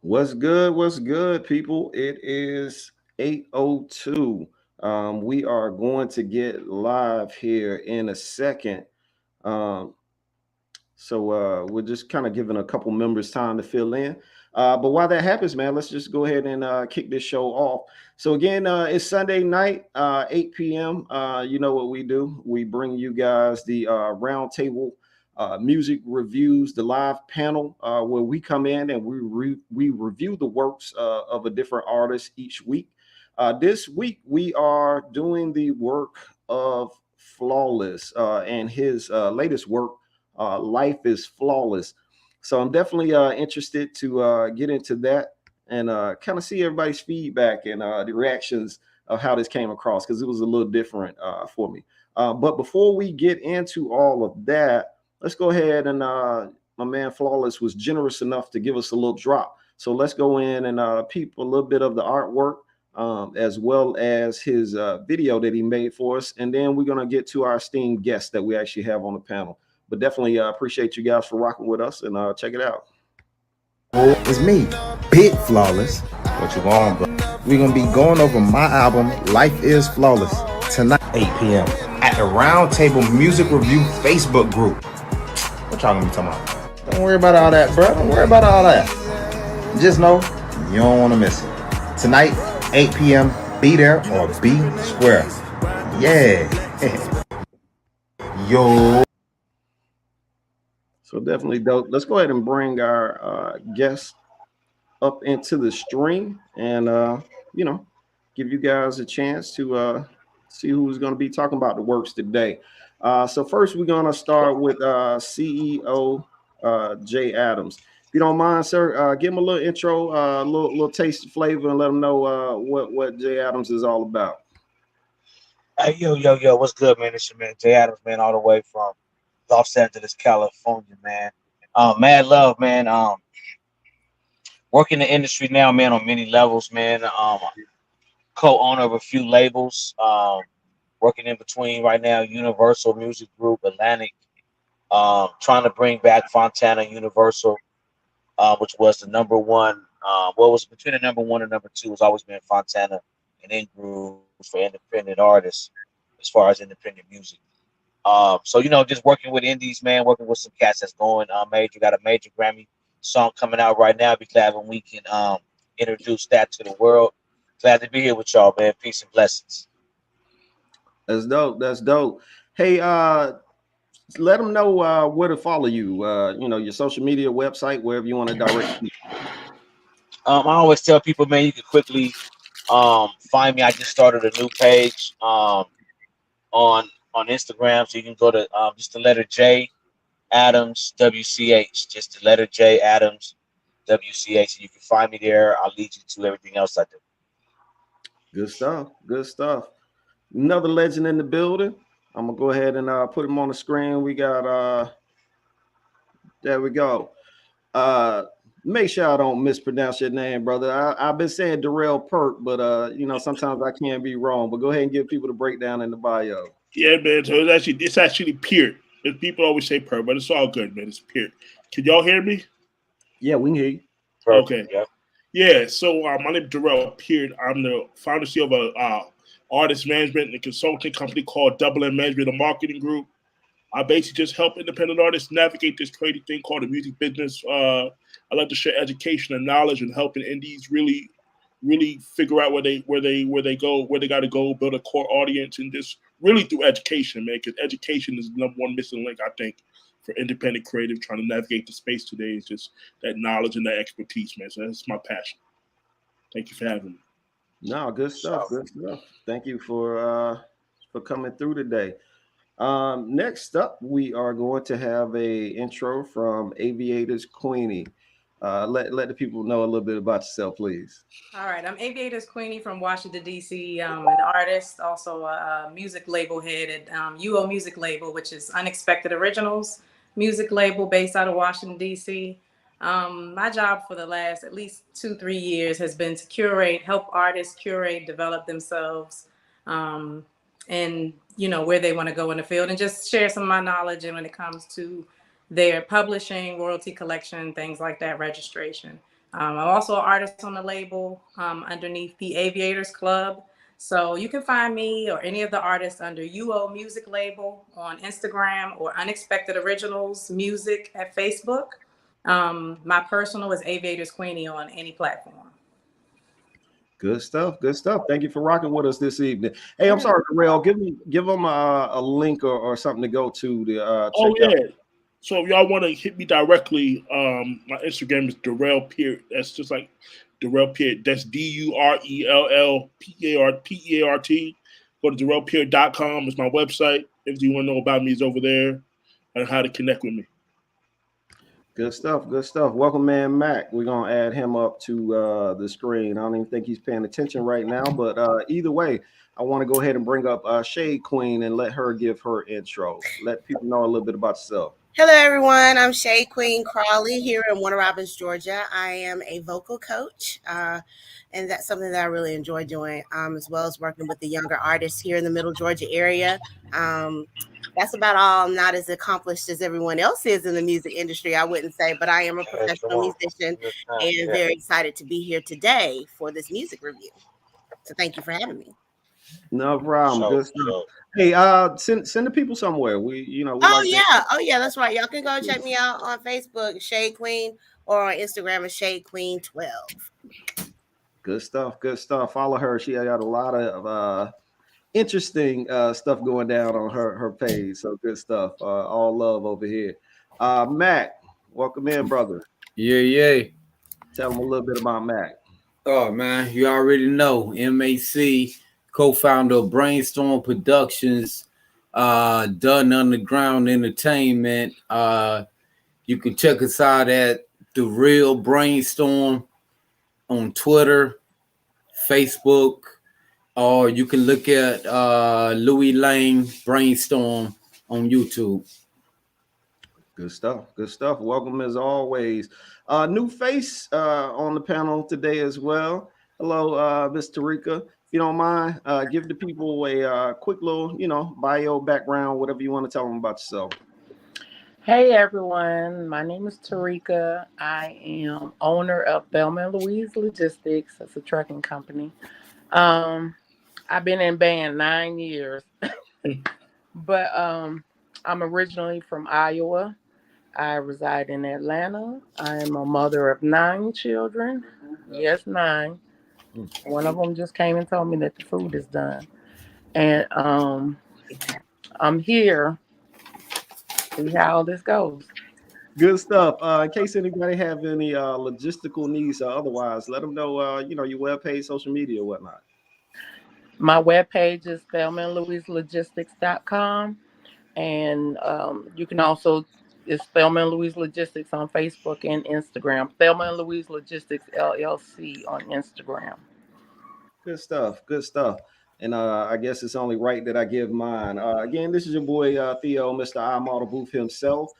What's good? What's good, people? It is 8:02. We are going to get live here in a second. Um, so we're just kind of giving a couple members time to fill in. But while that happens, man, let's just go ahead and kick this show off. So again, it's Sunday night, 8 p.m. You know what we do? We bring you guys the roundtable music reviews, the live panel where we come in and we review the works of a different artist each week. This week we are doing the work of Flawless and his latest work, Life is Flawless. So I'm definitely interested to get into that and kind of see everybody's feedback and the reactions of how this came across, because it was a little different for me. But before we get into all of that, let's go ahead and my man Flawless was generous enough to give us a little drop. So let's go in and peep a little bit of the artwork, as well as his video that he made for us. And then we're going to get to our esteemed guests that we actually have on the panel. But definitely appreciate you guys for rocking with us, and check it out. It's me, Big Flawless. What you want, bro? We're going to be going over my album, Life is Flawless, tonight, 8 p.m. at the Roundtable Music Review Facebook group. What y'all going to be talking about? Don't worry about all that, bro. Don't worry about all that. Just know you don't want to miss it. Tonight, 8 p.m., be there or be square. Yeah. Yo. So definitely dope. Let's go ahead and bring our guests up into the stream and, give you guys a chance to see who's going to be talking about the works today. So first, we're going to start with CEO Jay Adams. If you don't mind, sir, give him a little intro, a little taste of flavor, and let them know what Jay Adams is all about. Hey, yo, what's good, man? It's your man, Jay Adams, man, all the way from Los Angeles, California, man. Mad love, man. Working the industry now, man, on many levels, man. Co-owner of a few labels. Working in between right now, Universal Music Group, Atlantic. Trying to bring back Fontana Universal, which was the number one. Was between the number one and number two has always been Fontana and IModelBooth for independent artists, as far as independent music. So just working with indies, man, working with some cats that's going major. Got a major Grammy song coming out right now. Be glad when we can introduce that to the world. Glad to be here with y'all, man. Peace and blessings. That's dope. That's dope. Hey, let them know where to follow you. Your social media, website, wherever you want to direct you. I always tell people, man, you can quickly find me. I just started a new page on Instagram, so you can go to just the letter J Adams WCH, just the letter J Adams WCH, and you can find me there. I'll lead you to everything else I do. Good stuff. Good stuff. Another legend in the building. I'm gonna go ahead and put him on the screen. We got there we go. Make sure I don't mispronounce your name, brother. I've been saying Darrell Perk, but sometimes I can't be wrong. But go ahead and give people the breakdown in the bio. Yeah, man. So it's actually Peart. People always say Perk, but it's all good, man. It's Peart. Can y'all hear me? Yeah, we can hear you. Okay. Yeah. So my name is Darrell Peart. I'm the founder CEO of a artist management and consulting company called Double M Management and Marketing Group. I basically just help independent artists navigate this crazy thing called the music business. I like to share education and knowledge and helping indies really figure out where they go, where they got to go, build a core audience, and just really through education, man. Because education is the number one missing link, I think, for independent creative trying to navigate the space today. Is just that knowledge and that expertise, man. So that's my passion. Thank you for having me. No, good stuff. Good stuff. Thank you for coming through today. Next up, we are going to have a intro from Aviators Queenie. Let the people know a little bit about yourself, please. All right, I'm Aviators Queenie from Washington, D.C. I'm an artist, also a music label head at UO Music Label, which is Unexpected Originals music label based out of Washington, D.C. My job for the last at least 2-3 years has been to help artists curate, develop themselves, and where they want to go in the field, and just share some of my knowledge. And when it comes to their publishing, royalty collection, things like that, registration. I'm also an artist on the label underneath the Aviators Club. So you can find me or any of the artists under UO Music Label on Instagram or Unexpected Originals Music at Facebook. My personal is Aviators Queenie on any platform. Good stuff. Good stuff. Thank you for rocking with us this evening. Hey, I'm sorry, Darrell. Give them a link or something to go to check out. So if y'all want to hit me directly, my Instagram is Darrell Peart. That's just like Darrell Peart. That's DURELLPEART. Go to DarrellPeart.com. It's my website. If you want to know about me, it's over there and how to connect with me. Good stuff. Good stuff. Welcome, man, Mac. We're going to add him up to the screen. I don't even think he's paying attention right now, but either way, I want to go ahead and bring up Shade Queen and let her give her intro. Let people know a little bit about yourself. Hello, everyone. I'm Shade Queen Crawley here in Warner Robins, Georgia. I am a vocal coach, and that's something that I really enjoy doing, as well as working with the younger artists here in the Middle Georgia area. That's about all. I'm not as accomplished as everyone else is in the music industry, I wouldn't say, but I am a professional musician and very excited to be here today for this music review. So thank you for having me. No problem. Good stuff. Hey, send the people somewhere. Oh yeah, that's right. Y'all can go check me out on Facebook, Shade Queen, or on Instagram, Shade Queen 12. Good stuff. Good stuff. Follow her. She got a lot of interesting stuff going down on her page. So good stuff. All love over here. Mac, welcome in, brother. Yeah. Tell them a little bit about Mac. Oh man, you already know. MAC, co-founder of Brainstorm Productions, Done Underground Entertainment. You can check us out at The Real Brainstorm on Twitter, Facebook, or you can look at Louis Lane Brainstorm on YouTube. Good stuff. Good stuff. Welcome as always. New face on the panel today as well. Hello, Miss Tarika. If you don't mind, give the people a quick little, bio, background, whatever you want to tell them about yourself. Hey everyone, my name is Tarika. I am owner of Thelma & Louise Logistics. It's a trucking company. I've been in band 9 years, but I'm originally from Iowa. I reside in Atlanta. I am a mother of 9 children. Yes, 9. One of them just came and told me that the food is done. And I'm here to see how this goes. Good stuff. In case anybody have any logistical needs or otherwise, let them know, your webpage, social media, whatnot. My webpage is thelmaandlouiselogistics.com. And you can also, it's Thelma & Louise Logistics on Facebook and Instagram. Thelma & Louise Logistics LLC on Instagram. Good stuff. Good stuff. And I guess it's only right that I give mine. Again, this is your boy, Theo, Mr. IModelBooth himself.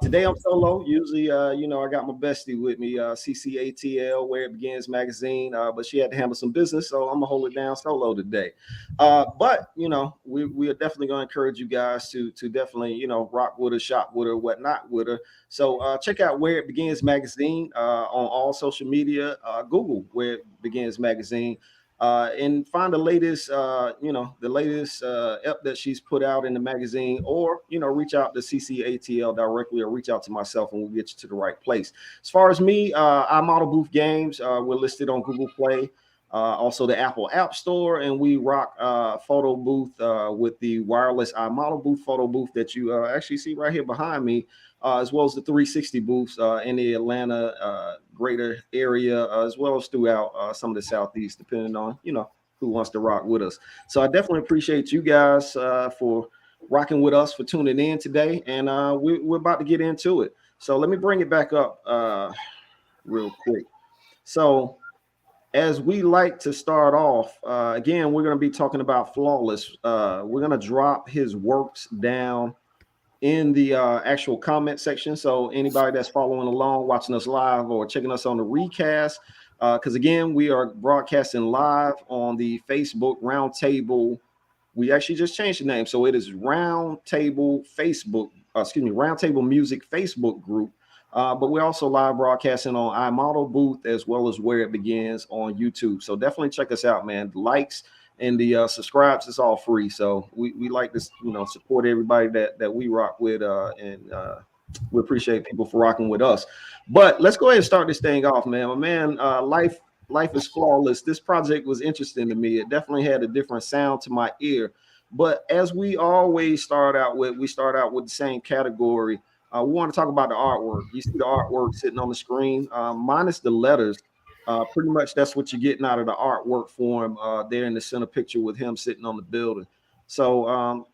Today I'm solo. Usually, I got my bestie with me, CeCe ATL, Where It Begins magazine, but she had to handle some business, so I'm gonna hold it down solo today. But we are definitely gonna encourage you guys to definitely rock with her, shop with her, whatnot with her. So check out Where It Begins magazine on all social media. Google Where It Begins magazine. And find the latest, app that she's put out in the magazine, or, reach out to CeCe ATL directly, or reach out to myself and we'll get you to the right place. As far as me, IModelBooth Games, we're listed on Google Play, also the Apple App Store, and we rock photo booth with the wireless IModelBooth photo booth that you actually see right here behind me, as well as the 360 booths in the Atlanta greater area, as well as throughout some of the Southeast, depending on, who wants to rock with us. So I definitely appreciate you guys for rocking with us, for tuning in today. And we're about to get into it. So let me bring it back up real quick. So as we like to start off, again, we're going to be talking about Flawless. We're going to drop his works down in the actual comment section. So anybody that's following along, watching us live or checking us on the recast, because again, we are broadcasting live on the Facebook Roundtable. We actually just changed the name. So it is Roundtable Music Facebook group. But we're also live broadcasting on IModelBooth as well as Where It Begins on YouTube. So definitely check us out, man. The likes and the subscribes, it's all free. So we like to, support everybody that we rock with, and we appreciate people for rocking with us. But let's go ahead and start this thing off, man. My man, Life is Flawless. This project was interesting to me. It definitely had a different sound to my ear. But as we always start out with the same category. We want to talk about the artwork. You see the artwork sitting on the screen, minus the letters. Pretty much that's what you're getting out of the artwork form there in the center picture with him sitting on the building. So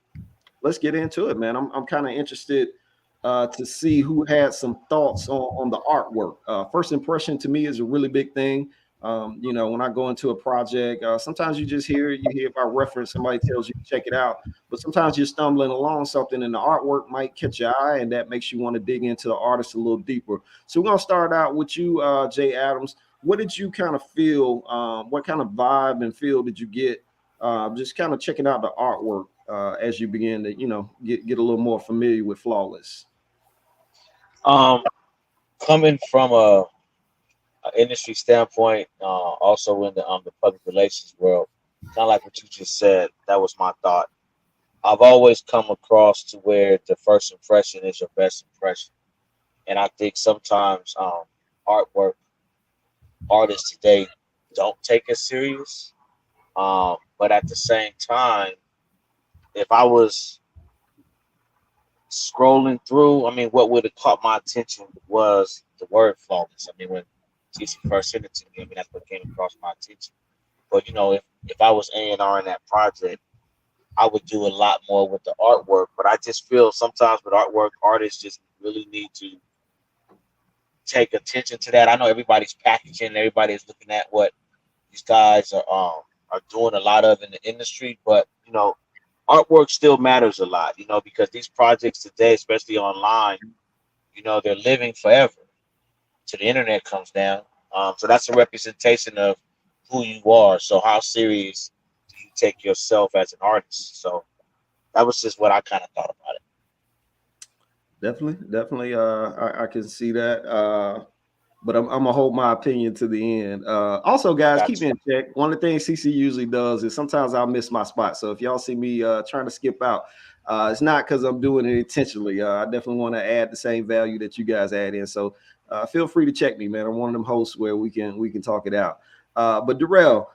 let's get into it, man. I'm kind of interested to see who had some thoughts on the artwork. First impression to me is a really big thing. When I go into a project, sometimes you hear by reference, somebody tells you to check it out, but sometimes you're stumbling along something and the artwork might catch your eye and that makes you want to dig into the artist a little deeper. So we're going to start out with you, Jay Adams. What did you kind of feel? What kind of vibe and feel did you get just kind of checking out the artwork as you begin to, get a little more familiar with Flawless? Coming from a industry standpoint, also in the public relations world, kind of like what you just said, that was my thought. I've always come across to where the first impression is your best impression, and I think sometimes artists today don't take it serious. But at the same time, if I was scrolling through, what would have caught my attention was the word flawless. When CeCe first sent it to me, that's what came across my attention. But if I was A&R in that project, I would do a lot more with the artwork. But I just feel sometimes with artwork, artists just really need to take attention to that. I know everybody's packaging, everybody's looking at what these guys are doing a lot of in the industry, but artwork still matters a lot, because these projects today, especially online, they're living forever till the internet comes down. So that's a representation of who you are. So how serious do you take yourself as an artist? So that was just what I kind of thought about it. Definitely. I can see that. But I'm gonna hold my opinion to the end. Also, guys, keep me in check. One of the things CeCe usually does is sometimes I'll miss my spot. So if y'all see me trying to skip out, it's not because I'm doing it intentionally. I definitely want to add the same value that you guys add in. So feel free to check me, man. I'm one of them hosts where we can talk it out. But Darrell,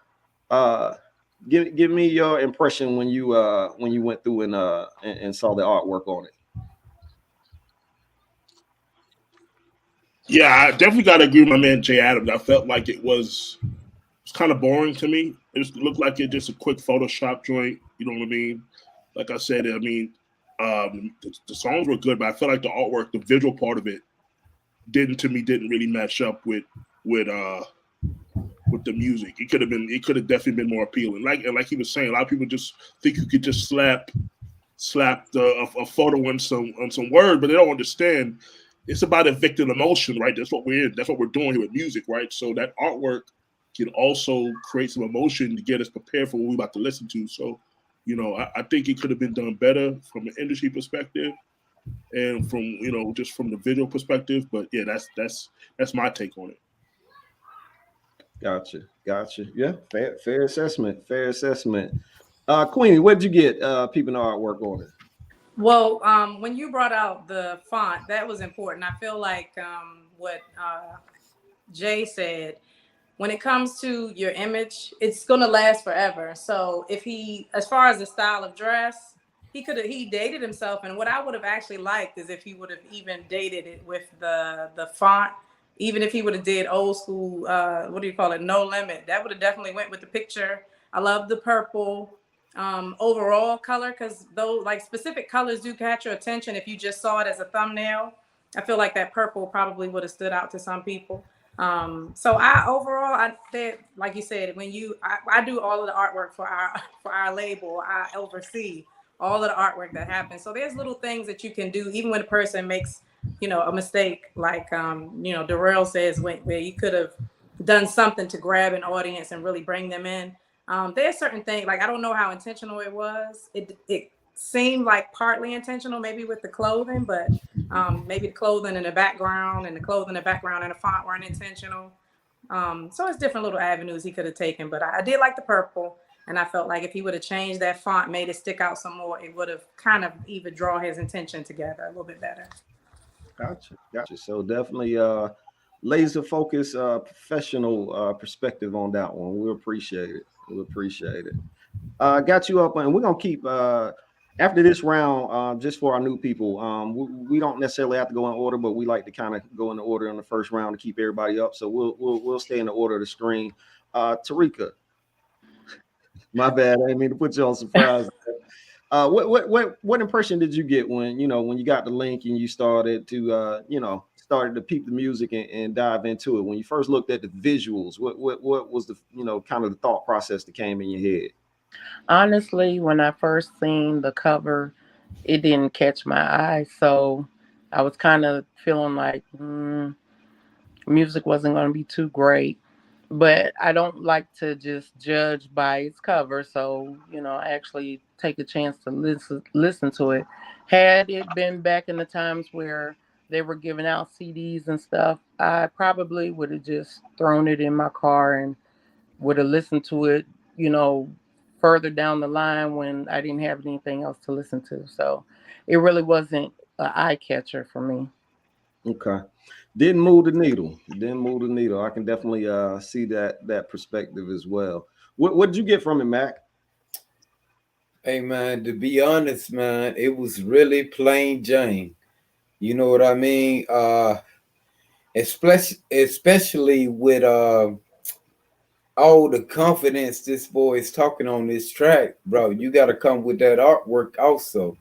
give me your impression when you went through and saw the artwork on it. Yeah, I definitely got to agree with my man Jay Adams. I felt like it was kind of boring to me. It just looked like it just a quick Photoshop joint. You know what I mean? Like I said, the songs were good, but I felt like the artwork, the visual part of it, didn't really match up with the music. It could have definitely been more appealing. Like he was saying, a lot of people just think you could just slap a photo on some word, but they don't understand. It's about evicting emotion, right? That's what we're doing here with music, right? So that artwork can also create some emotion to get us prepared for what we're about to listen to. So, I think it could have been done better from an industry perspective and from, just from the visual perspective. But yeah, that's my take on it. Gotcha. Yeah, fair assessment. Queenie, what did you get peeping the artwork on it? Well, when you brought out the font, that was important. I feel like what Jay said, when it comes to your image, it's going to last forever. So if as far as the style of dress, he dated himself. And what I would have actually liked is if he would have even dated it with the font, even if he would have did old school, No Limit, that would have definitely went with the picture. I love the purple. Overall color, because though like specific colors do catch your attention if you just saw it as a thumbnail, I feel like that purple probably would have stood out to some people. So I said, like you said, when I do all of the artwork for our label, I oversee all of the artwork that happens. So there's little things that you can do even when a person makes a mistake, like Darrell says, where you could have done something to grab an audience and really bring them in. There's certain things, like I don't know how intentional it was. It seemed like partly intentional, maybe with the clothing, but Maybe the clothing in the background and the font weren't intentional. So it's different little avenues he could have taken, but I did like the purple, and I felt like if he would have changed that font, made it stick out some more, it would have kind of even draw his intention together a little bit better. Gotcha. So definitely laser focus, professional perspective on that one. We appreciate it. Got you up, and we're gonna keep after this round. Just for our new people, we don't necessarily have to go in order, but we like to kind of go in the order in the first round to keep everybody up. So we'll stay in the order of the screen. Tarika, my bad. I didn't mean to put you on surprise. What impression did you get when you got the link and you started to peep the music and dive into it? When you first looked at the visuals, what was the kind of the thought process that came in your head? Honestly, when I first seen the cover, it didn't catch my eye, so I was kind of feeling like music wasn't going to be too great. But I don't like to just judge by its cover, so I actually take a chance to listen to it. Had it been back in the times where they were giving out CDs and stuff, I probably would have just thrown it in my car and would have listened to it, further down the line when I didn't have anything else to listen to. So it really wasn't an eye catcher for me. Okay. Didn't move the needle. I can definitely see that perspective as well. What did you get from it, Mac? Hey man, to be honest, man, it was really plain Jane. You know what I mean? Especially with all the confidence this boy is talking on this track, bro. You got to come with that artwork also.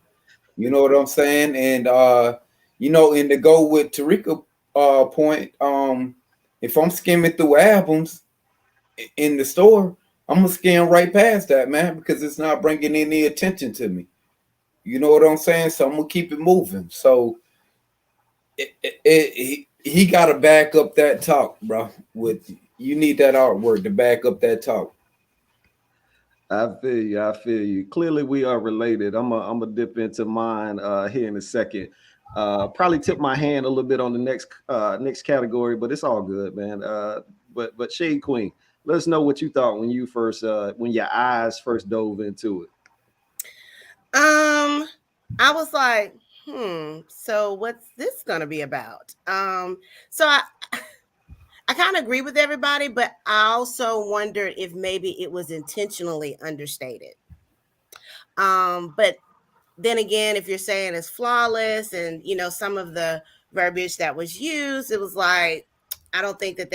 You know what I'm saying? And and to go with Tarika point, if I'm skimming through albums in the store, I'm gonna skim right past that, man, because it's not bringing any attention to me. You know what I'm saying? So I'm gonna keep it moving. So he got to back up that talk, bro. You need that artwork to back up that talk. I feel you. Clearly, we are related. I'm gonna dip into mine here in a second. Probably tip my hand a little bit on the next category, but it's all good, man. But Shade Queen, let us know what you thought when you first when your eyes first dove into it. I was like, so what's this gonna be about? So I kind of agree with everybody, but I also wondered if maybe it was intentionally understated. But then again, if you're saying it's flawless and some of the verbiage that was used, it was like, I don't think that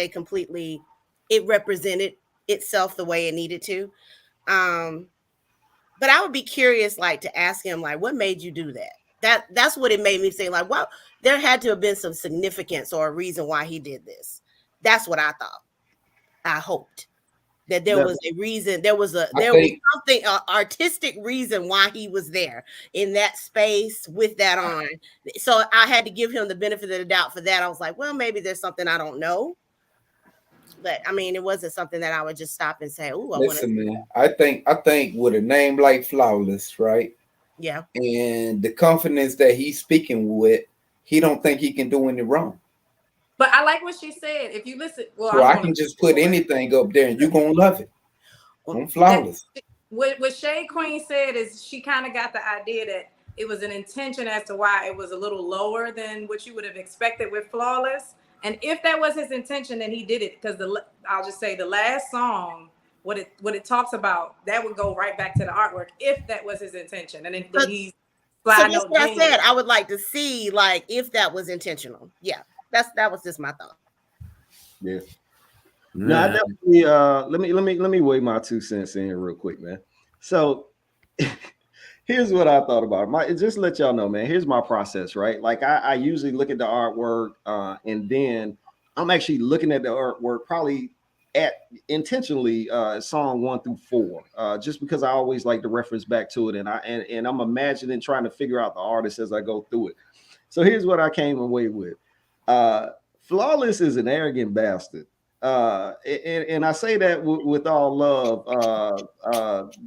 it represented itself the way it needed to. But I would be curious, like, to ask him, like, what made you do that? That's what it made me say, like, well, there had to have been some significance or a reason why he did this. That's what I thought. I hoped that there was a reason. There was something, artistic reason why he was there in that space with that on. So I had to give him the benefit of the doubt for that. I was like, well, maybe there's something I don't know. But I mean, it wasn't something that I would just stop and say, "Oh, I want to." Man, I think with a name like Flawless, right? Yeah. And the confidence that he's speaking with, he don't think he can do any wrong. But I like what she said. If you listen, so I can just put anything up there, and you're gonna love it. I'm Flawless. What Shade Queen said is she kind of got the idea that it was an intention as to why it was a little lower than what you would have expected with Flawless. And if that was his intention, then he did it, because I'll just say the last song, what it talks about, that would go right back to the artwork if that was his intention. And then he's so that's what I said. I would like to see, like, if that was intentional. Yeah, that was just my thought. Yeah. No, I definitely let me weigh my 2 cents in real quick, man. So here's what I thought about it. Just to let y'all know, man, here's my process, right? Like I usually look at the artwork and then I'm actually looking at the artwork probably intentionally song 1 through 4, just because I always like to reference back to it, and I'm imagining trying to figure out the artist as I go through it. So here's what I came away with. Flawless is an arrogant bastard. And I say that with all love,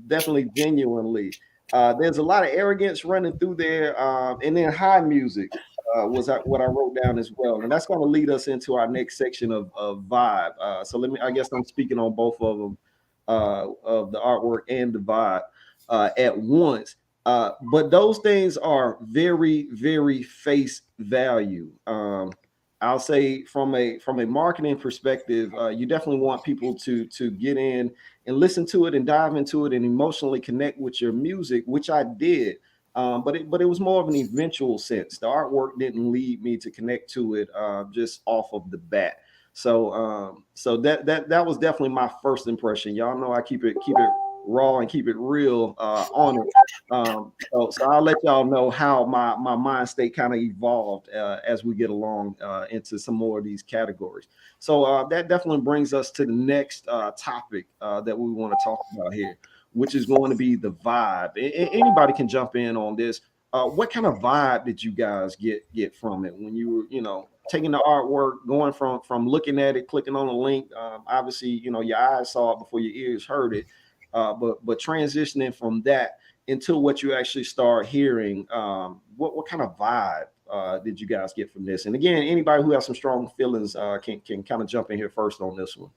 definitely genuinely. There's a lot of arrogance running through there, and then high music. was what I wrote down as well, and that's going to lead us into our next section of vibe. So let me. I guess I'm speaking on both of them, of the artwork and the vibe at once. But those things are very, very face value. I'll say from a marketing perspective, you definitely want people to get in and listen to it and dive into it and emotionally connect with your music, which I did. But it was more of an eventual sense. The artwork didn't lead me to connect to it just off of the bat. So that was definitely my first impression. Y'all know I keep it raw and keep it real on it. So I'll let y'all know how my mind state kind of evolved as we get along into some more of these categories. So that definitely brings us to the next topic that we want to talk about here, which is going to be the vibe. Anybody can jump in on this. What kind of vibe did you guys get from it when you were, taking the artwork, going from looking at it, clicking on the link? Obviously, your eyes saw it before your ears heard it. But transitioning from that into what you actually start hearing, what kind of vibe did you guys get from this? And again, anybody who has some strong feelings can kind of jump in here first on this one.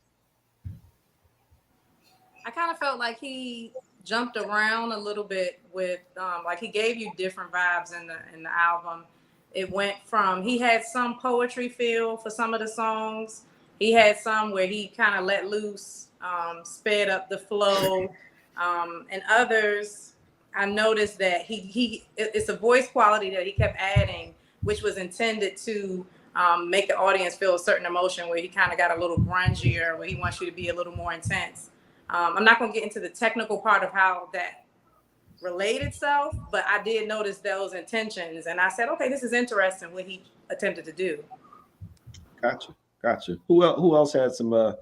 I kind of felt like he jumped around a little bit with like he gave you different vibes in the album. It went from, he had some poetry feel for some of the songs. He had some where he kind of let loose, sped up the flow, and others I noticed that it's a voice quality that he kept adding, which was intended to make the audience feel a certain emotion, where he kind of got a little grungier, where he wants you to be a little more intense. I'm not going to get into the technical part of how that related itself, but I did notice those intentions, and I said, okay, this is interesting what he attempted to do. Gotcha. Who else had some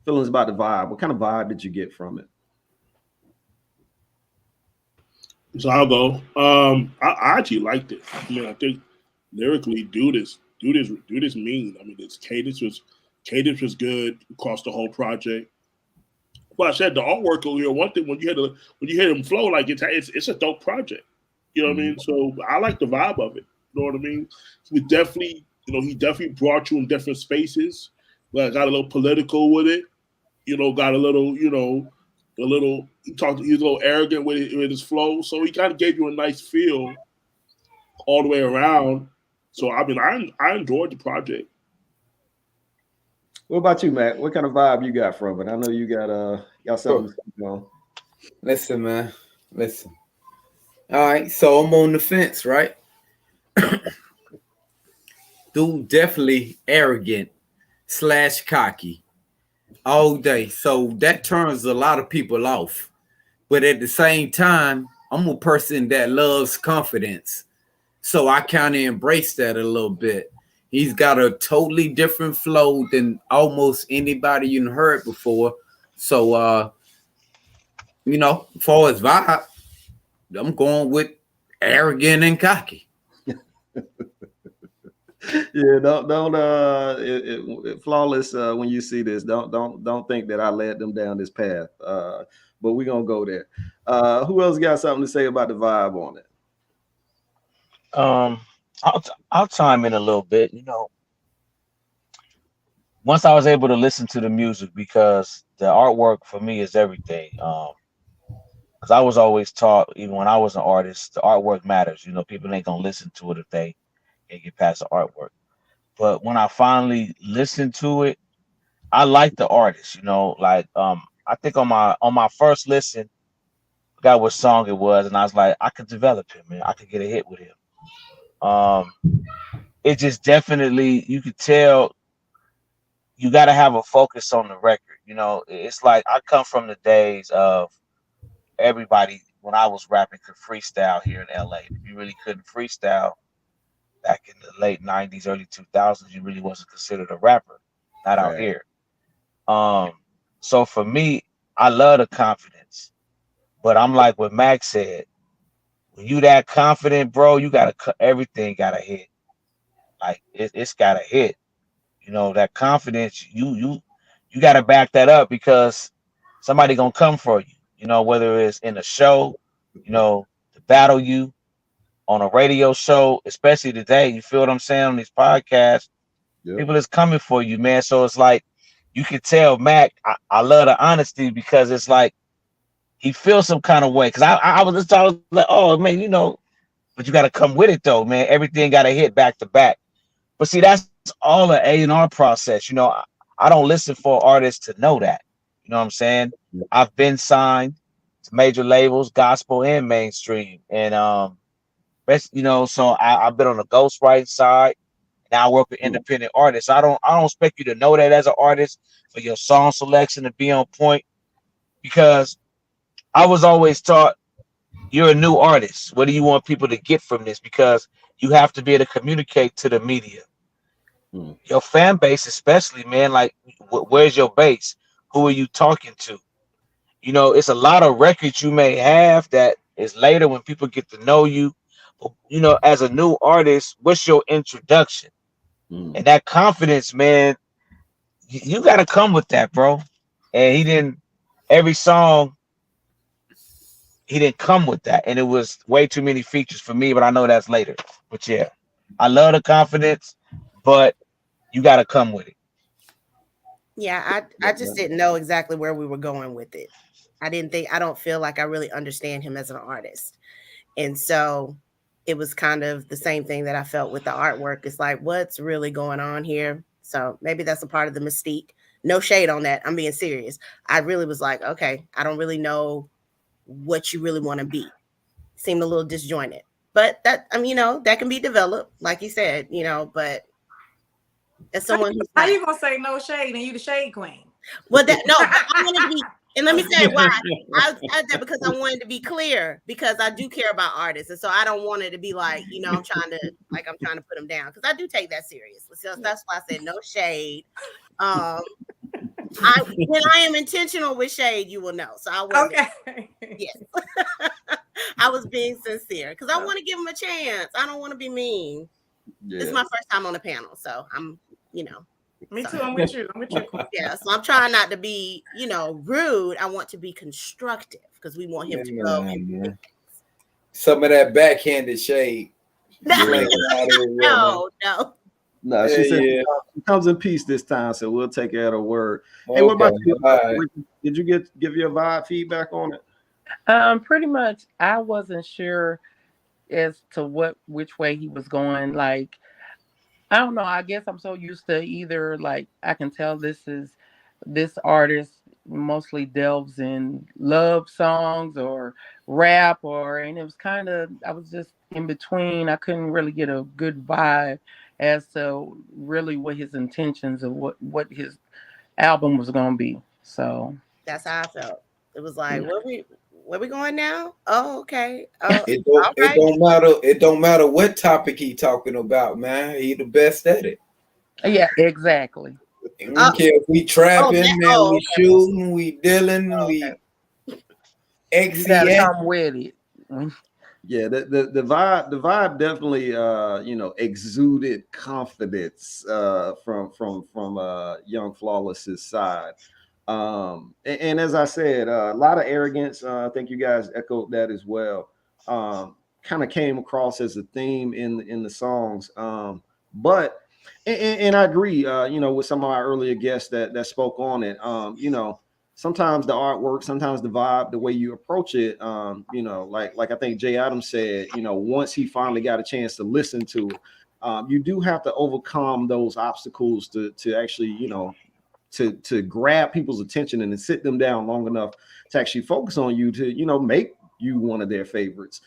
feelings about the vibe? What kind of vibe did you get from it? So I'll go. I actually liked it. I mean, I think lyrically, do this mean. I mean, its cadence was good across the whole project. Well, I said the artwork over here. One thing when you hear them flow, like it's a dope project. You know what I mean? So I like the vibe of it. You know what I mean? He definitely brought you in different spaces. Like got a little political with it. Got a little, he was a little arrogant with his flow. So he kind of gave you a nice feel all the way around. So I mean, I enjoyed the project. What about you, Matt? What kind of vibe you got from it? I know you got something to speak on. Listen, man. Listen. All right, so I'm on the fence, right? Dude, definitely arrogant / cocky all day. So that turns a lot of people off. But at the same time, I'm a person that loves confidence. So I kind of embrace that a little bit. He's got a totally different flow than almost anybody you've heard before. So, as far as vibe, I'm going with arrogant and cocky. Yeah, don't flawless. When you see this, don't think that I led them down this path. But we're gonna go there. Who else got something to say about the vibe on it? I'll chime in a little bit. Once I was able to listen to the music, because the artwork for me is everything. Because I was always taught, even when I was an artist, the artwork matters. People ain't gonna listen to it if they can't get past the artwork. But when I finally listened to it, I like the artist. I think on my first listen, I forgot what song it was, and I was like, I could develop him, man. I could get a hit with him. It just definitely, you could tell you got to have a focus on the record. It's like I come from the days of everybody, when I was rapping, could freestyle here in LA. If you really couldn't freestyle back in the late 90s, early 2000s, you really wasn't considered a rapper, not out here. So for me, I love the confidence. But I'm like what Max said, when you that confident, bro, everything got to hit. Like it's got to hit. That confidence, you got to back that up, because somebody gonna come for you. Whether it's in a show, to battle you on a radio show, especially today. You feel what I'm saying on these podcasts? Yep. People is coming for you, man. So it's like you can tell Mac. I love the honesty because it's like he feels some kind of way. Because I was just like, oh man, you know, but you got to come with it though, man. Everything got to hit back to back. But see, that's all the A&R process. You know, I don't listen for artists to know that. You know what I'm saying? I've been signed to major labels, gospel and mainstream, and you know, so I've been on the ghostwriting side. Now I work with independent artists. I don't expect you to know that as an artist for your song selection to be on point, because I was always taught you're a new artist. What do you want people to get from this? Because you have to be able to communicate to the media. Your fan base, especially, man, like where's your base? Who are you talking to? You know, it's a lot of records you may have that is later when people get to know you. But, you know, as a new artist, what's your introduction? And that confidence, man, you got to come with that, bro. And he didn't, every song, he didn't come with that. And it was way too many features for me, but I know that's later. But yeah, I love the confidence, but you got to come with it. Yeah, I just didn't know exactly where we were going with it. I don't feel like I really understand him as an artist. And so it was kind of the same thing that I felt with the artwork. It's like, what's really going on here? So maybe that's a part of the mystique. No shade on that. I'm being serious. I really was like, okay, I don't really know what you really want to be. Seemed a little disjointed. But that, I mean, you know, that can be developed, like you said, you know, but as someone who's how you gonna say no shade and you the shade queen? Well, that no, I wanted to be, and let me say why. I said that because I wanted to be clear, because I do care about artists, and so I don't want it to be like, you know, I'm trying to put them down, because I do take that seriously. So that's why I said no shade. When I am intentional with shade, you will know. So I was okay. Yes. I was being sincere because I want to give them a chance. I don't want to be mean. Yeah. This is my first time on the panel, so I'm, you know. Me too. I'm with you. Yeah, so I'm trying not to be, you know, rude. I want to be constructive because we want him to go. Some of that backhanded shade. No. No, she said she comes in peace this time, so we'll take her at her word. Hey, what about you? Did you give your vibe feedback on it? Pretty much. I wasn't sure as to which way he was going. Like, I don't know. I guess I'm so used to either, like, I can tell this artist mostly delves in love songs or rap, and it was kind of, I was just in between. I couldn't really get a good vibe as to really what his intentions of what his album was going to be. So that's how I felt. It was like, where we going now? Oh, okay. It don't matter. It don't matter what topic he talking about, man. He the best at it. Yeah, exactly. We care if we trapping, we shooting, we dealing, we XCX. You gotta come with it. Yeah, the vibe definitely you know, exuded confidence from Young Flawless's side. And as I said, a lot of arrogance. I think you guys echoed that as well. Kind of came across as a theme in the songs. But I agree, you know, with some of our earlier guests that spoke on it. You know, sometimes the artwork, sometimes the vibe, the way you approach it, you know, like I think Jay Adams said, you know, once he finally got a chance to listen to it, you do have to overcome those obstacles to actually, you know, to grab people's attention and to sit them down long enough to actually focus on you, to, you know, make you one of their favorites.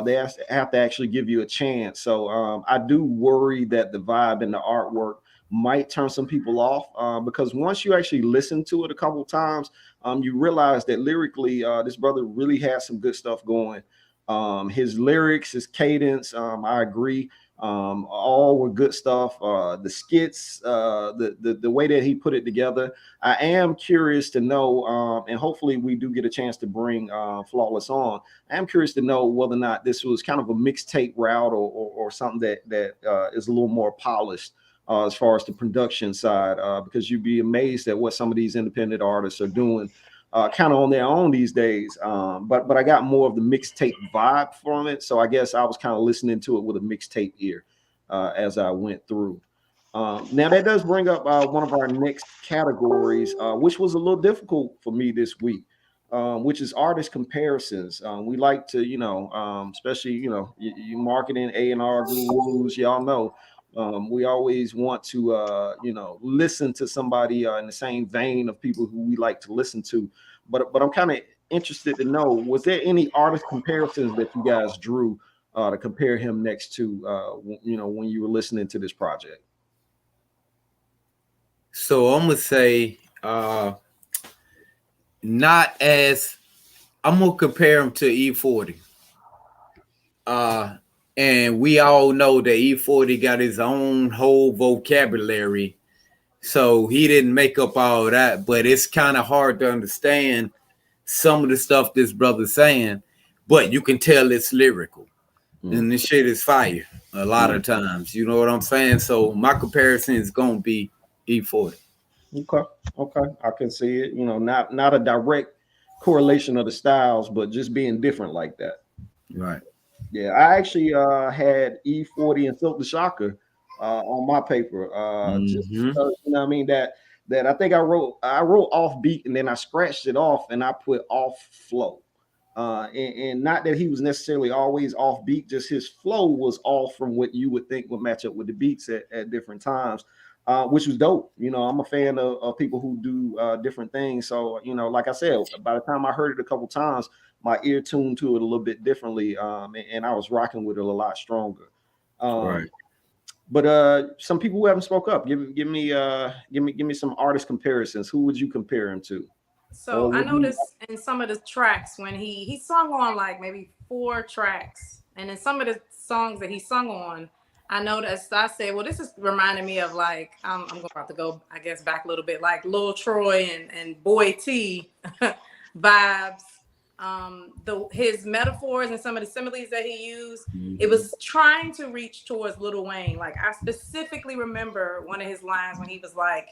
They have to actually give you a chance. So I do worry that the vibe and the artwork might turn some people off, because once you actually listen to it a couple of times, you realize that lyrically, this brother really has some good stuff going. His lyrics, his cadence, I agree. All were good stuff. The skits, the way that he put it together. I am curious to know, and hopefully we do get a chance to bring Flawless on. I am curious to know whether or not this was kind of a mixtape route or something that is a little more polished as far as the production side, because you'd be amazed at what some of these independent artists are doing kind of on their own these days. But I got more of the mixtape vibe from it. So I guess I was kind of listening to it with a mixtape ear as I went through. Now that does bring up one of our next categories, which was a little difficult for me this week, which is artist comparisons. We like to, especially, you marketing A&R gurus, y'all know, we always want to, listen to somebody in the same vein of people who we like to listen to. But I'm kind of interested to know, was there any artist comparisons that you guys drew to compare him next to, when you were listening to this project? So I'm gonna say, not as I'm gonna compare him to E40. And we all know that E40 got his own whole vocabulary, so he didn't make up all that. But it's kind of hard to understand some of the stuff this brother's saying, but you can tell it's lyrical, and this shit is fire a lot of times. You know what I'm saying? So my comparison is gonna be E40. Okay, I can see it. Not a direct correlation of the styles, but just being different like that. Right. Yeah, I actually had E40 and Silk the Shocker on my paper. Just because, what I mean, that I think I wrote off beat, and then I scratched it off and I put off flow. And not that he was necessarily always off beat, just his flow was off from what you would think would match up with the beats at different times. Which was dope. I'm a fan of people who do different things. So, like I said, by the time I heard it a couple times, my ear tuned to it a little bit differently, and I was rocking with it a lot stronger. Right. But some people who haven't spoke up, give me some artist comparisons. Who would you compare him to? So I noticed in some of the tracks when he sung on like maybe 4 tracks, and in some of the songs that he sung on, I noticed, I said, well, this is reminding me of like, I'm about to go, I guess, back a little bit, like Lil Troy and Boy T vibes. His metaphors and some of the similes that he used, it was trying to reach towards Lil Wayne. Like, I specifically remember one of his lines when he was like,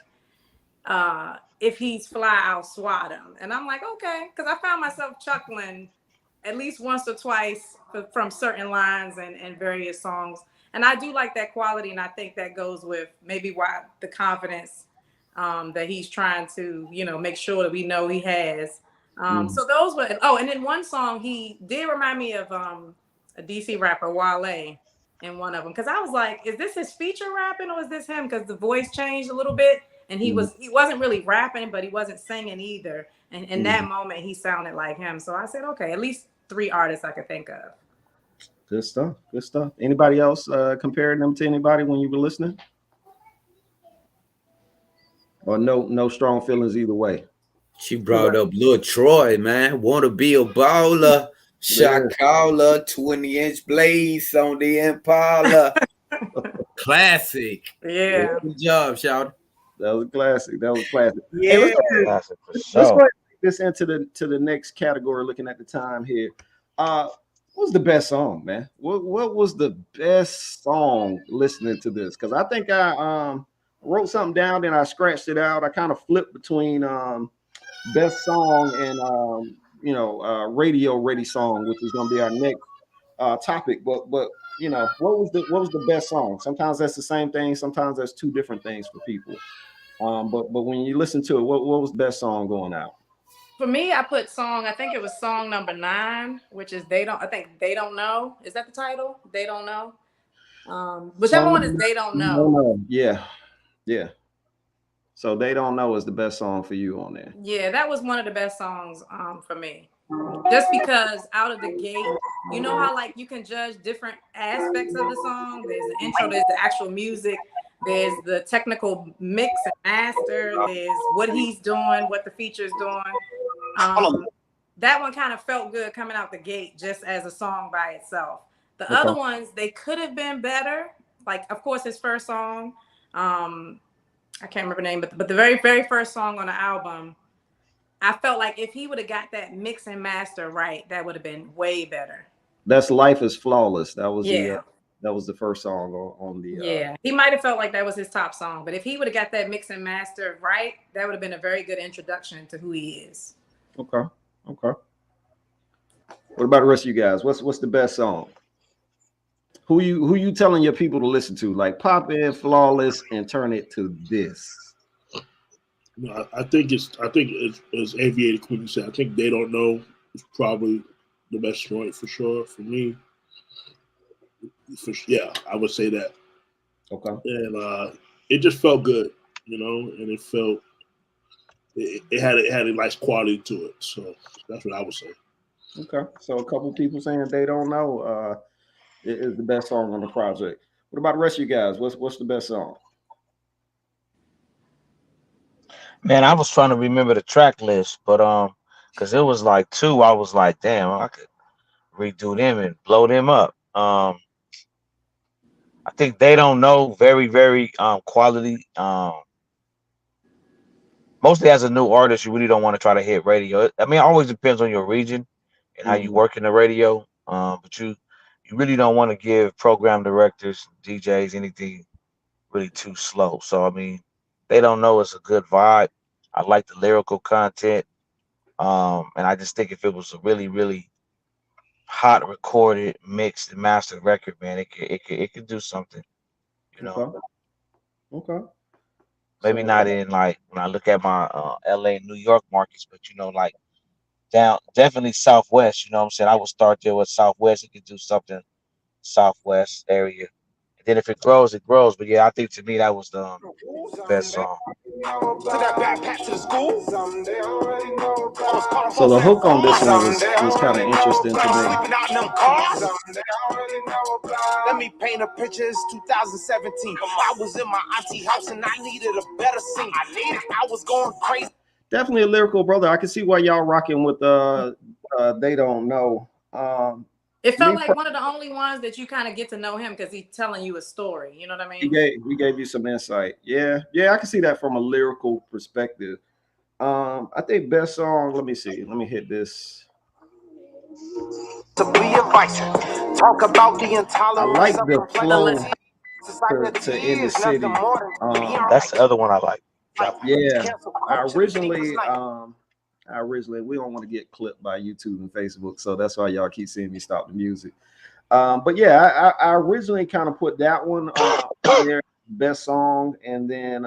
if he's fly, I'll swat him. And I'm like, okay, because I found myself chuckling at least once or twice from certain lines and various songs. And I do like that quality, and I think that goes with maybe why the confidence that he's trying to, make sure that we know he has. So those were, and then one song, he did remind me of a DC rapper, Wale, in one of them. Because I was like, is this his feature rapping or is this him? Because the voice changed a little bit, and he wasn't really rapping, but he wasn't singing either. And in that moment, he sounded like him. So I said, okay, at least 3 artists I could think of. Good stuff. Anybody else comparing them to anybody when you were listening? Or no strong feelings either way? She brought up Lil Troy, man. Wanna be a baller. Shot caller, 20-inch blades on the Impala. Classic. Yeah. Good job, shout. That was classic. Yeah. Hey, Classic for let's go sure. ahead and take this into the next category. Looking at the time here, what was the best song, man? What was the best song listening to this? Because I think I wrote something down, then I scratched it out. I kind of flipped between best song and radio ready song, which is going to be our next topic. But what was the best song? Sometimes that's the same thing. Sometimes that's 2 different things for people. But when you listen to it, what was the best song going out? For me, I put I think it was song number 9, which is They Don't Know. Is that the title? They Don't Know. Whichever one is They Don't Know. Yeah. So They Don't Know is the best song for you on there. Yeah, that was one of the best songs for me. Just because out of the gate, you know how like you can judge different aspects of the song. There's the intro, there's the actual music, there's the technical mix and master, there's what he's doing, what the feature's doing. That one kind of felt good coming out the gate just as a song by itself. The other ones, they could have been better. Like, of course, his first song, I can't remember the name, but the very, very first song on the album, I felt like if he would have got that mix and master right, that would have been way better. That's Life is Flawless. That was the first song on the. He might have felt like that was his top song, but if he would have got that mix and master right, that would have been a very good introduction to who he is. Okay. Okay. What about the rest of you guys? What's the best song? Who you telling your people to listen to? Like pop in Flawless and turn it to this. No, I think it's Aviator Queen said. I think They Don't Know is probably the best joint for sure for me. Yeah, I would say that. Okay. And it just felt good, and it felt it had a nice quality to it. So that's what I would say. Okay. So a couple people saying They Don't Know it is the best song on the project. What about the rest of you guys? What's the best song? Man, I was trying to remember the track list, but because it was like two, I was like, damn, I could redo them and blow them up. I think They Don't Know, very, very quality. Mostly as a new artist, you really don't want to try to hit radio. I mean, it always depends on your region and how you work in the radio. But you really don't want to give program directors, DJs, anything really too slow. So I mean, They Don't Know it's a good vibe. I like the lyrical content. And I just think if it was a really, really hot recorded, mixed and mastered record, man, it could do something, you know. Okay. Okay. Maybe So not in like when I look at my LA, New York markets, but like down definitely Southwest, you know what I'm saying? I would start there with Southwest. It could do something Southwest area. And then if it grows, it grows. But yeah, I think to me that was the best song. So the hook on this one was kind of interesting to me. Let me paint a picture. It's 2017. I was in my auntie house and I needed a better scene. I was going crazy. Definitely a lyrical brother. I can see why y'all rocking with They Don't Know. It felt like one of the only ones that you kind of get to know him because he's telling you a story. You know what I mean? He gave you some insight. Yeah, I can see that from a lyrical perspective. I think best song. Let me see. Let me hit this. To be advice, talk about the intolerance. I like the flow to In the City. That's the other one I like. Yeah, originally we don't want to get clipped by YouTube and Facebook, so that's why y'all keep seeing me stop the music. But yeah, I originally kind of put that one there, best song, and then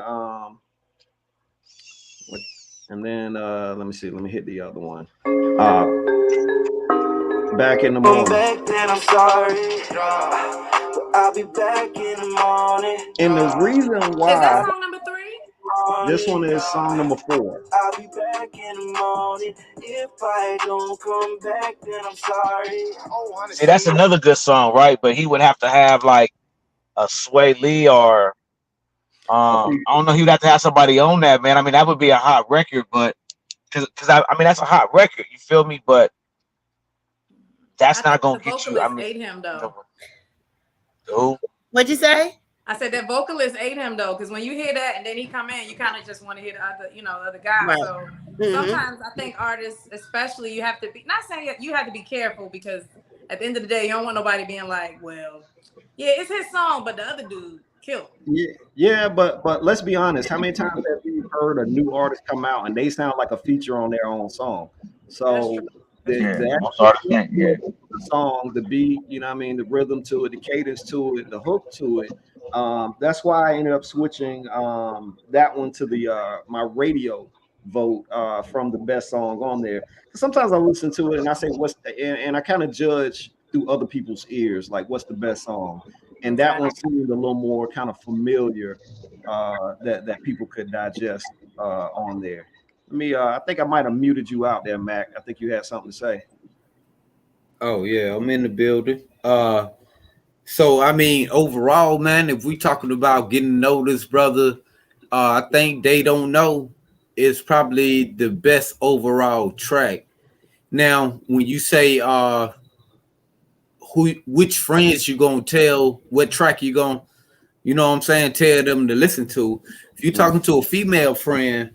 let me see, let me hit the other one. Back in the morning. Back then, I'm sorry. I'll be back in the morning. And the reason why is that song number 3? This one is song number 4. I'll be back in the morning. If I don't come back, then I'm sorry. See, that's another good song, right? But he would have to have like a Sway Lee or I don't know. He would have to have somebody on that, man. I mean, that would be a hot record, but because I mean that's a hot record. You feel me? But that's not gonna get you. I mean, ate him though. What'd you say? I said that vocalist ate him though, because when you hear that and then he come in, you kind of just want to hear the other, the other guy. Right. So sometimes I think artists, especially, you have to be not saying you have to be careful because at the end of the day, you don't want nobody being like, well, yeah, it's his song, but the other dude killed. Yeah, but let's be honest. How many times have you heard a new artist come out and they sound like a feature on their own song? So the song, the beat, you know what I mean, the rhythm to it, the cadence to it, the hook to it. That's why I ended up switching that one to the my radio vote from the best song on there. Sometimes I listen to it and I say and I kind of judge through other people's ears, like what's the best song, and that one seemed a little more kind of familiar that people could digest on there. I think I might have muted you out there, Mac. I think you had something to say. Oh yeah, I'm in the building. So I mean, overall, man, if we talking about getting to know this brother, I think They Don't Know is probably the best overall track. Now, when you say which friends you gonna tell what track you gonna, you know what I'm saying, tell them to listen to. If you're talking to a female friend,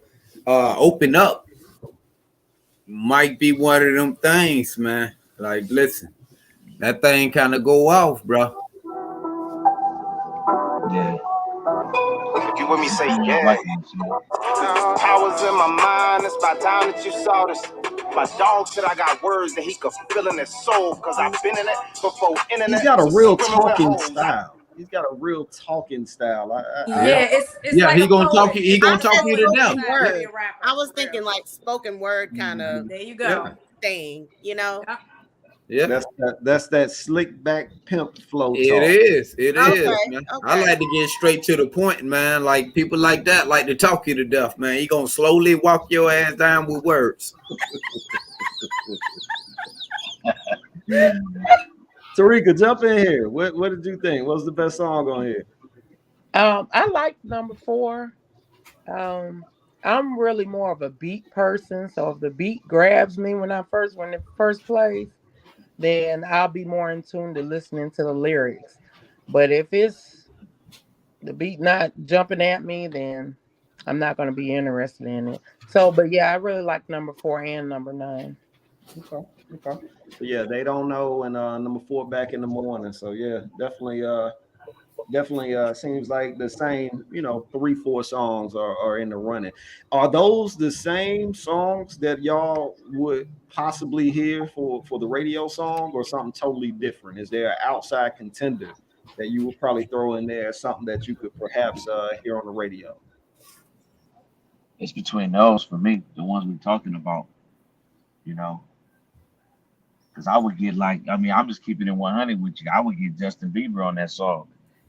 Open Up might be one of them things, man. Like, listen, that thing kind of go off, bro. Yeah. You with me? Say yeah. Powers in my mind. It's about time that you saw this. My dog said I got words that he could feel in his soul, cause I've been in it before internet. He's got a real talking style. He's got a real talking style. It's like he a gonna poet. talk. He gonna talk you to death. Word. I was thinking like spoken word kind of. There you go. Thing, you know. Yeah, that's that slick back pimp flow. It is, man. Okay. I like to get straight to the point, man. Like people like that like to talk you to death, man. He gonna slowly walk your ass down with words. Tarika, jump in here. What did you think? What was the best song on here? I like number 4. I'm really more of a beat person, so if the beat grabs me when it first plays, then I'll be more in tune to listening to the lyrics. But if it's the beat not jumping at me, then I'm not going to be interested in it. So, but yeah, I really like number 4 and number 9. Okay. So yeah, they don't know, and number 4 back in the morning. So yeah, definitely seems like the same, 3-4 songs are in the running. Are those the same songs that y'all would possibly hear for the radio song, or something totally different? Is there an outside contender that you would probably throw in there, something that you could perhaps hear on the radio? It's between those for me, the ones we're talking about, because I would get I'm just keeping it 100 with you. I would get Justin Bieber on that song.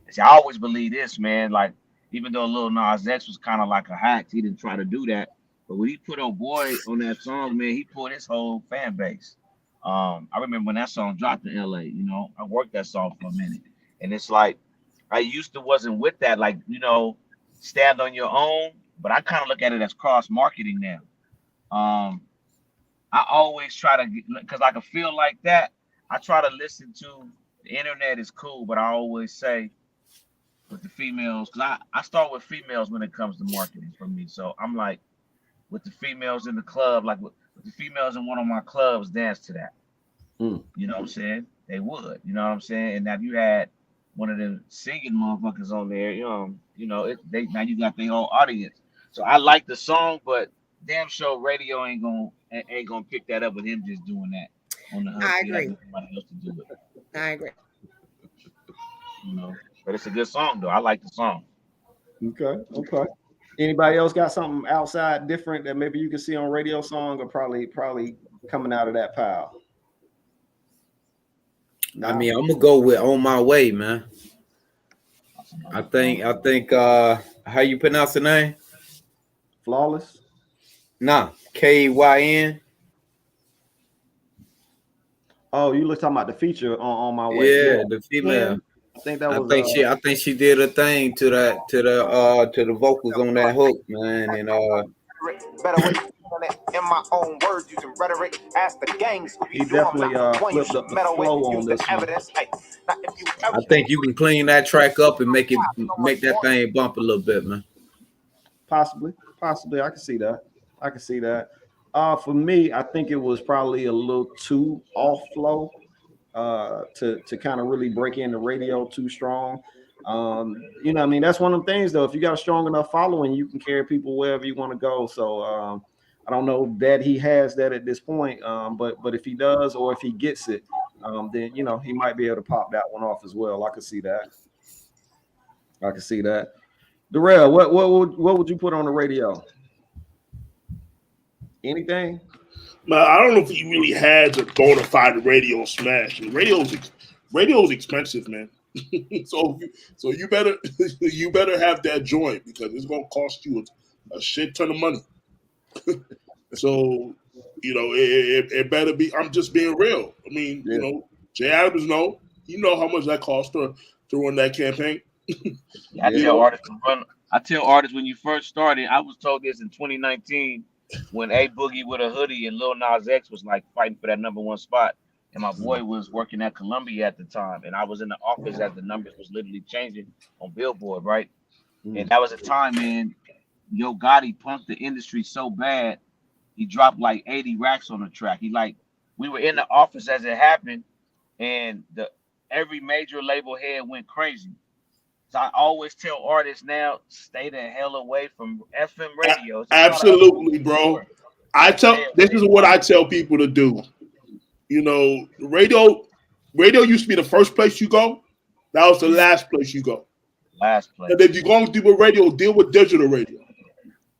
See, I always believe this, man. Like, even though Lil Nas X was kind of like a hack, he didn't try to do that. But when he put on Boy on that song, man, he pulled his whole fan base. I remember when that song dropped in LA, I worked that song for a minute. And it's like, I used to wasn't with that, like, stand on your own. But I kind of look at it as cross marketing now. I always try to, because I can feel like that. I try to listen to, the internet is cool, but I always say, with the females, because I start with females when it comes to marketing for me. So I'm like, with the females in the club, like with the females in one of my clubs dance to that. You know what I'm saying? They would, you know what I'm saying? And now you had one of the singing motherfuckers on there, now you got their whole audience. So I like the song, but damn sure radio ain't gonna pick that up with him just doing that on the hook. I agree. Like somebody else to do it. I agree. But it's a good song though. I like the song. Okay. Anybody else got something outside different that maybe you can see on radio song, or probably coming out of that pile? No. I mean, I'm gonna go with On My Way, man. I think how you pronounce the name? Flawless? Nah, Kyn. Oh, you look talking about the feature on My Way. Yeah, the female. Yeah. I think she did a thing to the vocals on that hook, man, and better way in my own words using rhetoric. Ask the gangs. He definitely flipped up the flow on this one. I think you can clean that track up and make that thing bump a little bit, man. Possibly, I can see that. For me, I think it was probably a little too off flow. To kind of really break in the radio too strong. That's one of the things though. If you got a strong enough following, you can carry people wherever you want to go. So I don't know that he has that at this point. But if he does, or if he gets it, then he might be able to pop that one off as well. I could see that. Darrell, what would you put on the radio? Anything? Man, I don't know if he really had a bona fide radio smash. Radio's expensive, man. so you better have that joint, because it's gonna cost you a shit ton of money. So it better be. I'm just being real. I mean, Jay Adams you know how much that cost to run that campaign. I tell artists when you first started. I was told this in 2019. When A Boogie with a hoodie and Lil Nas X was like fighting for that number 1 spot, and my boy was working at Columbia at the time, and I was in the office as the numbers was literally changing on Billboard, right? And that was a time, man. Yo Gotti punked the industry so bad, he dropped like 80 racks on the track. We were in the office as it happened, and every major label head went crazy. So I always tell artists now, stay the hell away from FM radios. Absolutely, bro. This is what I tell people to do. You know, radio used to be the first place you go. That was the last place you go. Last place. And if you're going to do with radio, deal with digital radio.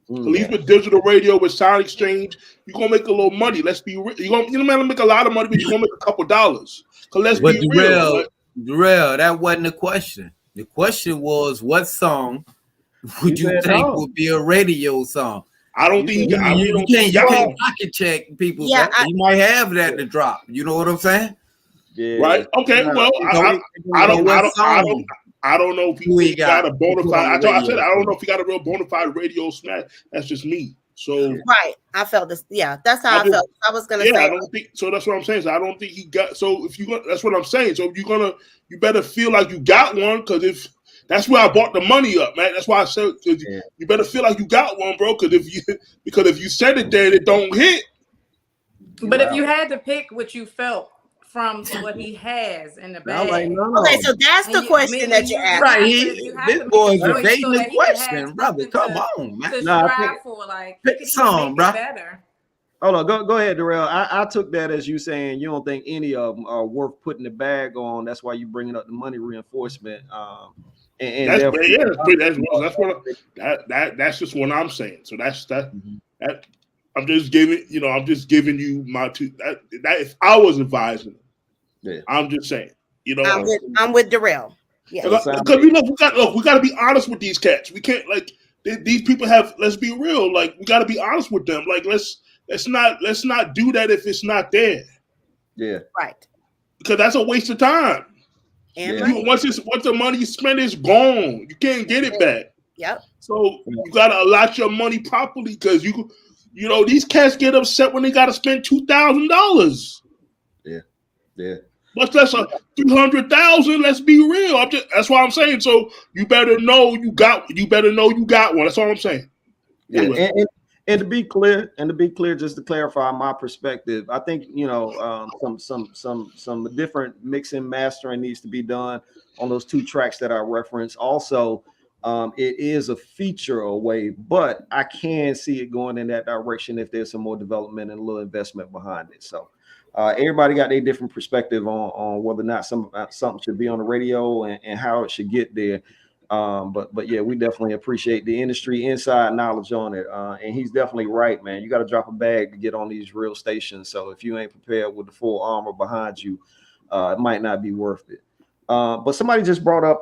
At least with digital radio, with sound exchange, you're gonna make a little money. Let's be real. You're gonna make a lot of money, but you're gonna make a couple $. Cause let's be real. Darrell, that wasn't the question. The question was, what song would you think would be a radio song? I don't think you can't pocket check people. Yeah, you might have that to drop. You know what I'm saying? Yeah. Right. Okay. Well, I don't know if he got a bona fide. I said I don't know if he got a real bona fide radio smash. That's just me. So right, I felt this. Yeah, that's how I felt. I was gonna say. I don't think so. That's what I'm saying. So I don't think he got. So if you, that's what I'm saying. So you better feel like you got one, because if that's where I bought the money up, man. That's why I said you better feel like you got one, bro. Because if you said it there and it don't hit. But if you had to pick what you felt from what he has in the bag. Okay, so that's the question that you asked. Right, this boy's evading the question, brother. Come on, man. Pick a song, bro. Hold on, go ahead, Darrell. I took that as you saying you don't think any of them are worth putting the bag on. That's why you bringing up the money reinforcement. That's just what I'm saying. So that I'm just giving you my two. That if I was advising. Yeah. I'm just saying, I'm with Darrell. Yeah, because we got to be honest with these cats. We can't these people have. Let's be real. Like we got to be honest with them. Like let's not do that if it's not there. Yeah, right. Because that's a waste of time. And once the money you spend is gone, you can't get it back. Yep. So you got to allot your money properly, because these cats get upset when they got to spend $2,000. Yeah. But that's a $300,000. Let's be real. That's what I'm saying. So you better know you got one. That's all I'm saying. Yeah. Anyway. And to be clear, just to clarify my perspective, I think some different mixing mastering needs to be done on those two tracks that I referenced. Also, it is a feature away, but I can see it going in that direction if there's some more development and a little investment behind it. So. Everybody got their different perspective on whether or not something should be on the radio and how it should get there. But yeah, we definitely appreciate the industry inside knowledge on it. And he's definitely right, man. You got to drop a bag to get on these real stations. So if you ain't prepared with the full armor behind you, it might not be worth it. But somebody just brought up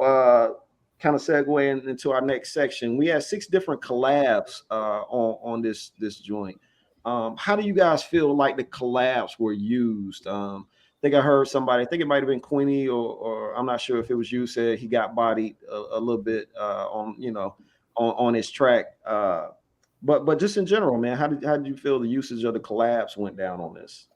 kind of segueing into our next section. We had 6 different collabs on this joint. How do you guys feel like the collabs were used? I think I heard somebody, I think it might have been Queenie or I'm not sure if it was you, said he got bodied a little bit on his track. But just in general, man, how did you feel the usage of the collabs went down on this?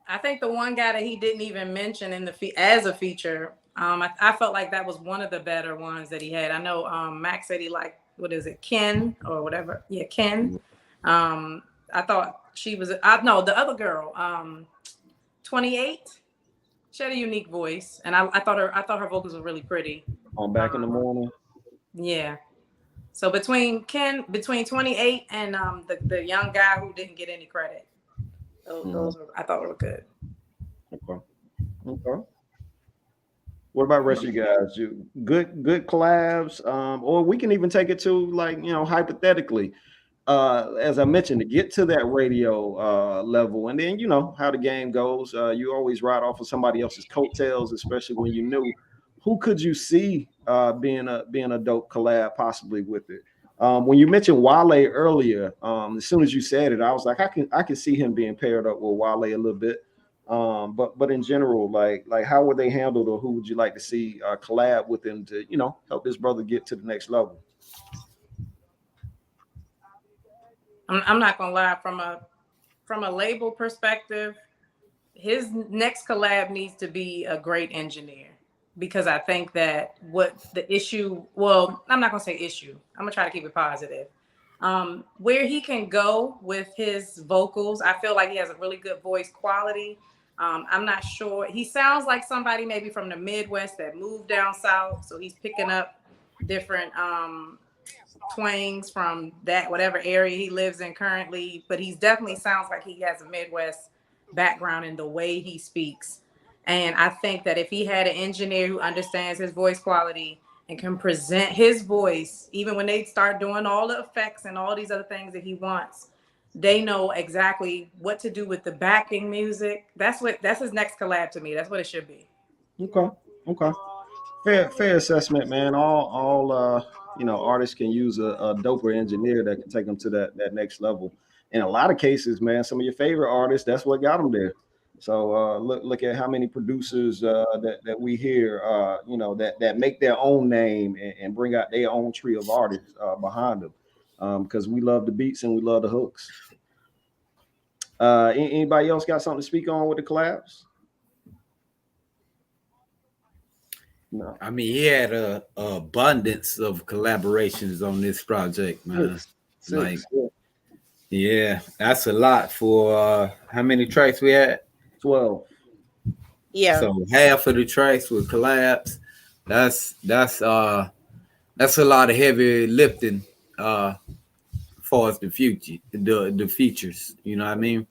I think the one guy that he didn't even mention as a feature, I felt like that was one of the better ones that he had. I know Max said he liked, what is it, Ken or whatever? Yeah, Ken. I thought she was. The other girl, 28. She had a unique voice, and I thought her vocals were really pretty. On Back in the Morning. Yeah. So between 28 and the young guy who didn't get any credit, those I thought were good. Okay. What about the rest of you guys? Good collabs, or we can even take it to hypothetically, as I mentioned, to get to that radio level, and then how the game goes. You always ride off of somebody else's coattails, especially when you knew. Who could you see being a dope collab possibly with it? When you mentioned Wale earlier, as soon as you said it, I was like, I can see him being paired up with Wale a little bit. But in general, like how would they handle, or who would you like to see collab with him to help this brother get to the next level? I'm not gonna lie, from a label perspective, his next collab needs to be a great engineer, because I think that what the issue, well, I'm not gonna say issue, I'm gonna try to keep it positive. Where he can go with his vocals, I feel like he has a really good voice quality. I'm not sure. He sounds like somebody maybe from the Midwest that moved down south, so he's picking up different twangs from that whatever area he lives in currently, but he's definitely sounds like he has a Midwest background in the way he speaks. And I think that if he had an engineer who understands his voice quality and can present his voice, even when they start doing all the effects and all these other things that he wants, they know exactly what to do with the backing music. That's his next collab to me. That's what it should be. Okay. Fair assessment, man. All artists can use a doper engineer that can take them to that next level. In a lot of cases, man, some of your favorite artists, that's what got them there. So look at how many producers that we hear, that make their own name and bring out their own tree of artists behind them, because we love the beats and we love the hooks. Anybody else got something to speak on with the collabs? No. I mean, he had a abundance of collaborations on this project, man. Six. Yeah, that's a lot for how many tracks we had? 12. Yeah. So half of the tracks were collabs. That's a lot of heavy lifting as far as the future, the features. You know what I mean?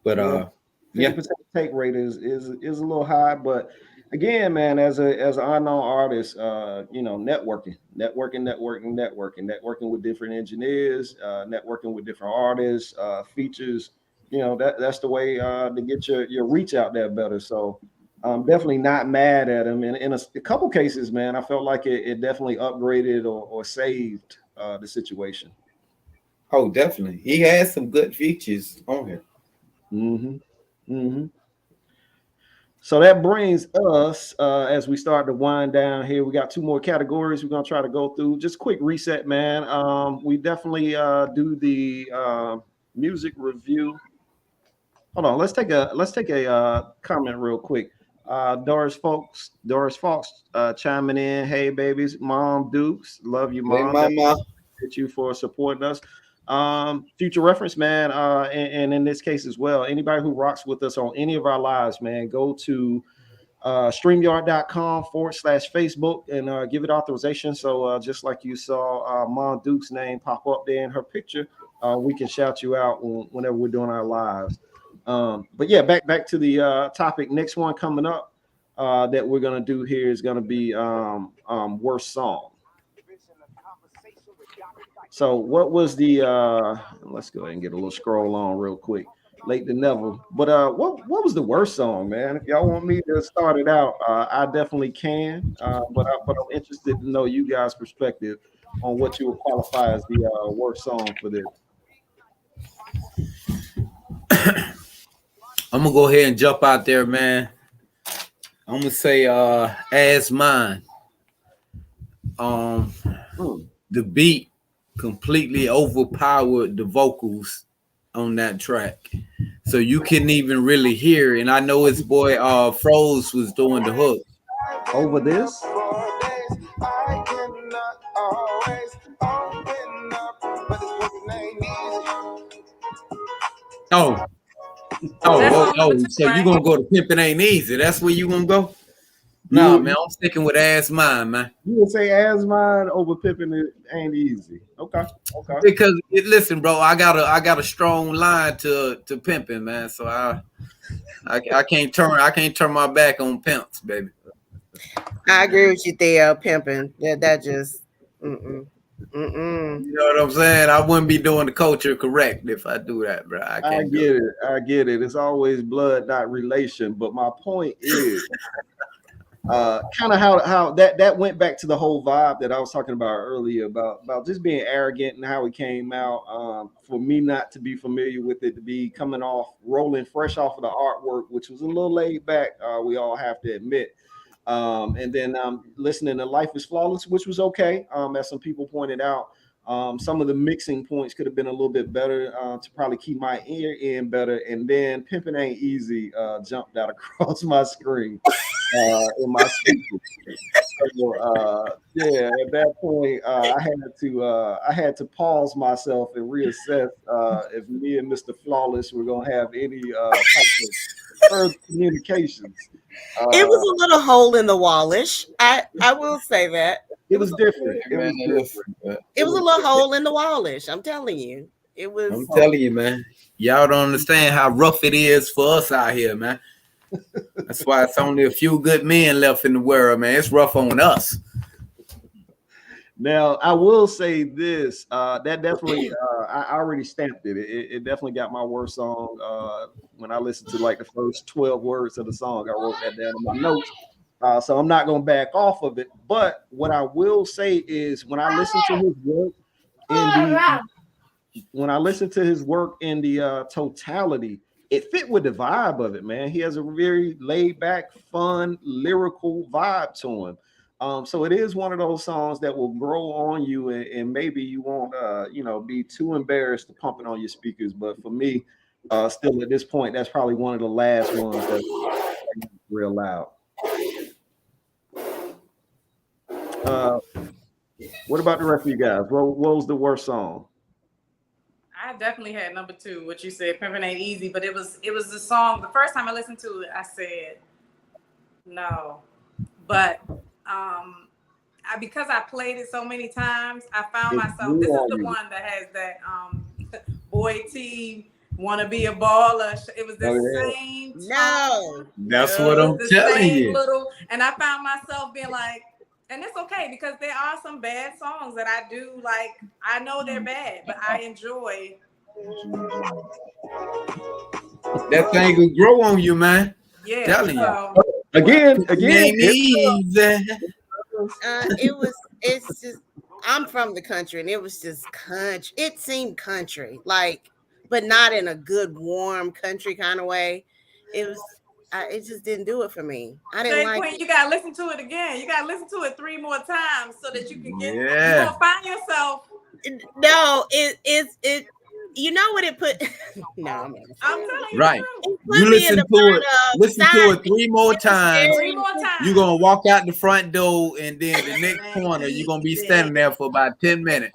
But yeah, take rate is a little high, but again, man, as an unknown artist, networking with different engineers, networking with different artists, features, that's the way to get your reach out there better. So I'm definitely not mad at him. And in a couple cases, man, I felt like it definitely upgraded or saved the situation. Oh, definitely. He has some good features on here. So that brings us, as we start to wind down here, we got 2 more categories we're going to try to go through. Just quick reset, man. We definitely do the music review. Hold on, let's take a comment real quick. Doris Fox chiming in. Hey, babies, Mom Dukes, love you, Mom. Hey, Mama. Thank you for supporting us. Future reference, man, and in this case as well, anybody who rocks with us on any of our lives, man, go to streamyard.com/Facebook and give it authorization. So just like you saw Mom Duke's name pop up there in her picture, we can shout you out whenever we're doing our lives. But yeah, back to the topic. Next one coming up that we're gonna do here is gonna be worst song. So what was the let's go ahead and get a little scroll on real quick. Late to never. But what was the worst song, man? If y'all want me to start it out, I definitely can. But I'm interested to know you guys' perspective on what you would qualify as the worst song for this. I'm gonna go ahead and jump out there, man. I'm gonna say As Mine. The beat completely overpowered the vocals on that track, so you couldn't even really hear. And I know his boy Froze was doing the hook over this. Oh, so you gonna go to Pimpin' Ain't Easy? That's where you gonna go? No, man, I'm sticking with As Mine, man. You would say As Mine over Pimpin' Ain't Easy. Okay. Because listen, bro, I got a strong line to Pimpin', man. So I can't turn my back on pimps, baby. I agree with you, Theo. Pimpin'. That just You know what I'm saying? I wouldn't be doing the culture correct if I do that, bro. I get it. It's always blood, not relation. But my point is kind of how that went back to the whole vibe that I was talking about earlier about just being arrogant and how it came out. For me not to be familiar with it, to be coming off, rolling fresh off of the artwork, which was a little laid back, we all have to admit. And then listening to Life is Flawless, which was okay, as some people pointed out. Some of the mixing points could have been a little bit better to probably keep my ear in better. And then Pimpin' Ain't Easy jumped out across my screen in my speaker. So, at that point, I had to pause myself and reassess if me and Mr. Flawless were gonna have any type of further communications. It was a little hole in the wallish. I will say that. It was different. It was different. It was a little hole in the wallish. I'm telling you. It was. I'm telling you, man. Y'all don't understand how rough it is for us out here, man. That's why it's only a few good men left in the world, man. It's rough on us. Now, I will say this. That definitely, I already stamped it. It definitely got my worst song. When I listened to like the first 12 words of the song, I wrote that down in my notes. So I'm not going to back off of it. But what I will say is when I listen to his work in the totality, it fit with the vibe of it, man. He has a very laid back, fun, lyrical vibe to him. So it is one of those songs that will grow on you, and maybe you won't, be too embarrassed to pump it on your speakers. But for me, still at this point, that's probably one of the last ones that's real loud. What about the rest of you guys? What was the worst song? I definitely had number 2, what you said, Pimpin' Ain't Easy, but it was the song. The first time I listened to it, I said no, but because I played it so many times, I found myself. This is the one that has that Boy T wanna be a baller. It was the same. No, that's what I'm telling you. And I found myself being like, and it's okay because there are some bad songs that I do like. I know they're bad, but I enjoy. That thing will grow on you, man. Yeah. Telling you. Again. It's just, I'm from the country, and it was just country. It seemed country, like, but not in a good, warm country kind of way. It just didn't do it for me. I didn't like Queen, you gotta listen to it again. You gotta listen to it 3 more times so that you can get. Yeah. You're gonna find yourself. No, it. You know what it put? No, I'm telling you. Right. You listen to it. Listen to it 3 more times. 3 more times. You're gonna walk out the front door, and then the next corner, you're gonna be standing there for about 10 minutes.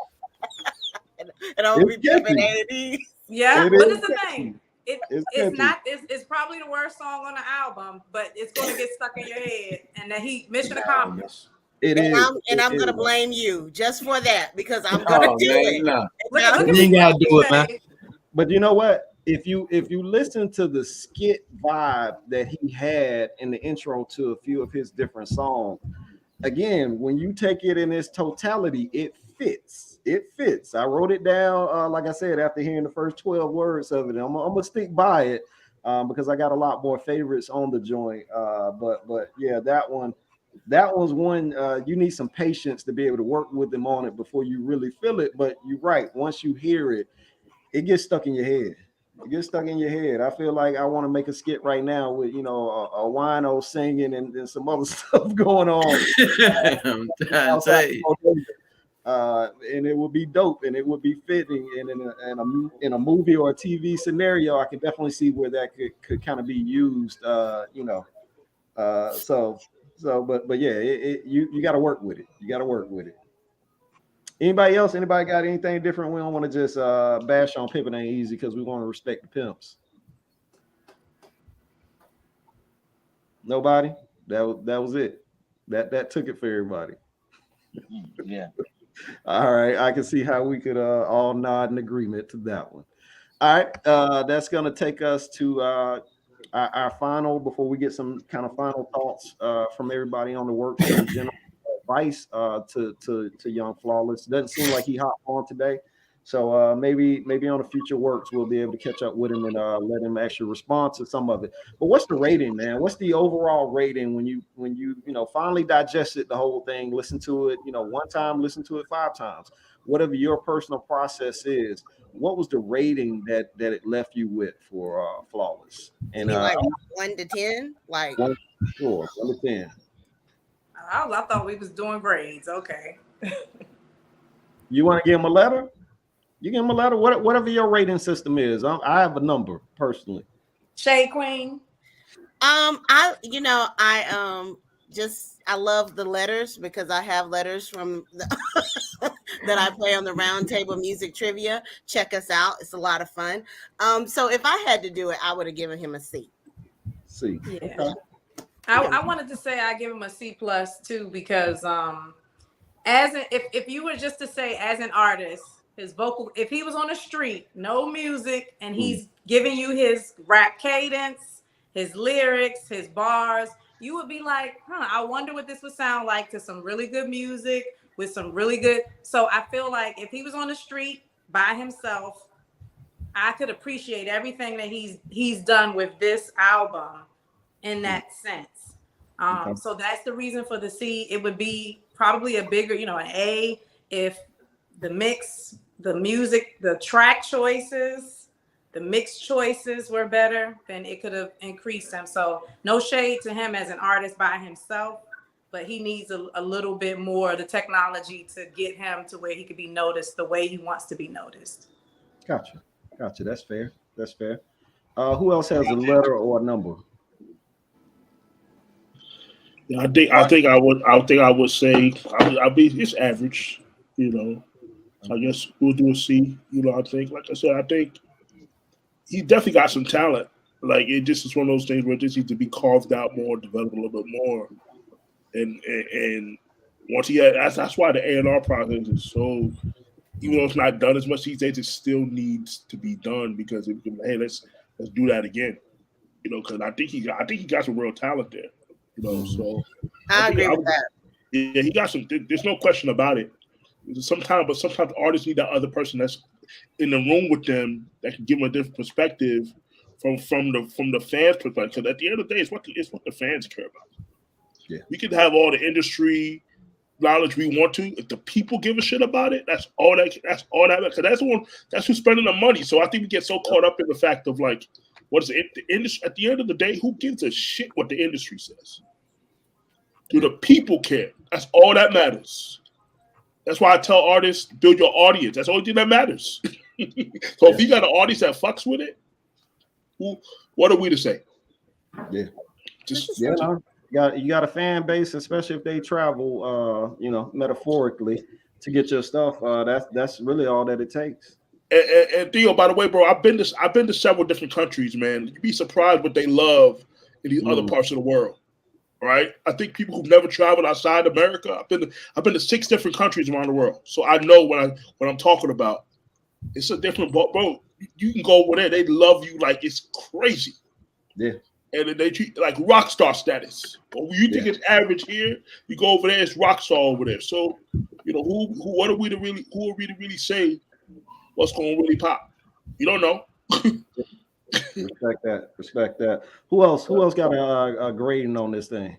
And I'll be jumping AD. Yeah, but it's the thing. It's probably the worst song on the album, but it's gonna get stuck in your head, and then mission accomplished. I'm gonna blame you just for that because I'm gonna do it. No. You ain't gotta do it, man. But you know what? If you listen to the skit vibe that he had in the intro to a few of his different songs, again, when you take it in its totality, it fits. It fits. I wrote it down, like I said, after hearing the first 12 words of it. I'm gonna stick by it because I got a lot more favorites on the joint. But yeah, that one's one you need some patience to be able to work with them on it before you really feel it. But you're right. Once you hear it, it gets stuck in your head. It gets stuck in your head. I feel like I want to make a skit right now with, a wino singing and some other stuff going on. I'm trying to say. And it would be dope and it would be fitting. And in a movie or a TV scenario, I can definitely see where that could kind of be used. But yeah, you got to work with it. You got to work with it. Anybody else? Anybody got anything different? We don't want to just bash on Pimpin' Ain't Easy because we want to respect the pimps. Nobody? That was it. That took it for everybody. Yeah. All right. I can see how we could all nod in agreement to that one. All right. That's going to take us to our final, before we get some kind of final thoughts from everybody on the work and general advice to Young Flawless. Doesn't seem like he hopped on today. So maybe on the future works, we'll be able to catch up with him and let him actually respond to some of it. But what's the rating, man? What's the overall rating when you finally digested the whole thing, listen to it, 1 time, listen to it 5 times, whatever your personal process is? What was the rating that it left you with for Flawless? And like 1 to 10, like 1 to 10. I thought we was doing grades. Okay. You want to give him a letter? You give him a letter, whatever your rating system is. I have a number personally. Shade Queen. I love the letters because I have letters from that I play on the Round Table Music Trivia. Check us out; it's a lot of fun. So if I had to do it, I would have given him a C. C. Yeah. Okay. I wanted to say I give him a C+ too, because if you were just to say as an artist, his vocal, if he was on the street, no music, and he's giving you his rap cadence, his lyrics, his bars, you would be like, I wonder what this would sound like to some really good music with some really good. So I feel like if he was on the street by himself, I could appreciate everything that he's done with this album in that sense. So that's the reason for the C. It would be probably a bigger, an A, if the mix, the music, the track choices, the mix choices were better, then it could have increased him. So no shade to him as an artist by himself, but he needs a little bit more of the technology to get him to where he could be noticed the way he wants to be noticed. Gotcha. That's fair. Who else has a letter or a number? Yeah, I think I would say I'll be it's average, I guess we'll do a C. I think, like I said, I think he definitely got some talent. Like, it just is one of those things where it just needs to be carved out more, developed a little bit more, and once he had, that's why the A&R process is so. Even though it's not done as much these days, it still needs to be done, because hey, let's do that again. Because I think he got some real talent there. So I agree with that. Yeah, he got some. There's no question about it. Sometimes artists need that other person that's in the room with them that can give them a different perspective from the fans' perspective. Because at the end of the day, it's what the fans care about. Yeah, we can have all the industry knowledge we want to. If the people give a shit about it, that's all that. Because that's who's spending the money. So I think we get so caught up in the fact of, like, what is it? The industry. At the end of the day, who gives a shit what the industry says? Do the people care? That's all that matters. That's why I tell artists, build your audience. That's the only thing that matters. So if you got an audience that fucks with it, what are we to say? Yeah. You got a fan base, especially if they travel, metaphorically, to get your stuff. That's really all that it takes. And Theo, by the way, bro, I've been to several different countries, man. You'd be surprised what they love in these other parts of the world, right? I think people who've never traveled outside America, I've been to 6 different countries around the world, so I know what I'm talking about. It's a different bro. You can go over there, they love you like it's crazy. Yeah. And they treat like rock star status. But when you think it's average here, you go over there, it's rock star over there. So, who are we to really say what's going to really pop? You don't know. Respect that. Who else got a grading on this thing?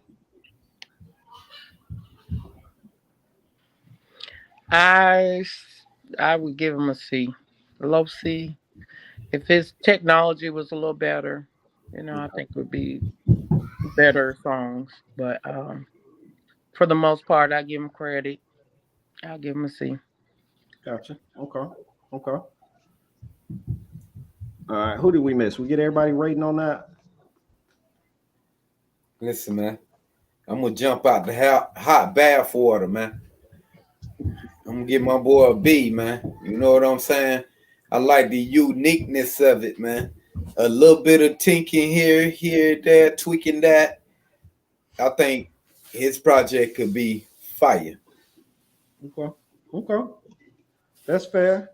I would give him a C, a low C. If his technology was a little better, I think it would be better songs. But for the most part, I give him credit. I'll give him a C. Gotcha. Okay. All right. Who did we miss? We get everybody rating on that? Listen, man. I'm going to jump out the hot bath water, man. I'm going to give my boy a B, man. You know what I'm saying? I like the uniqueness of it, man. A little bit of tinking here, there, tweaking that. I think his project could be fire. Okay. That's fair.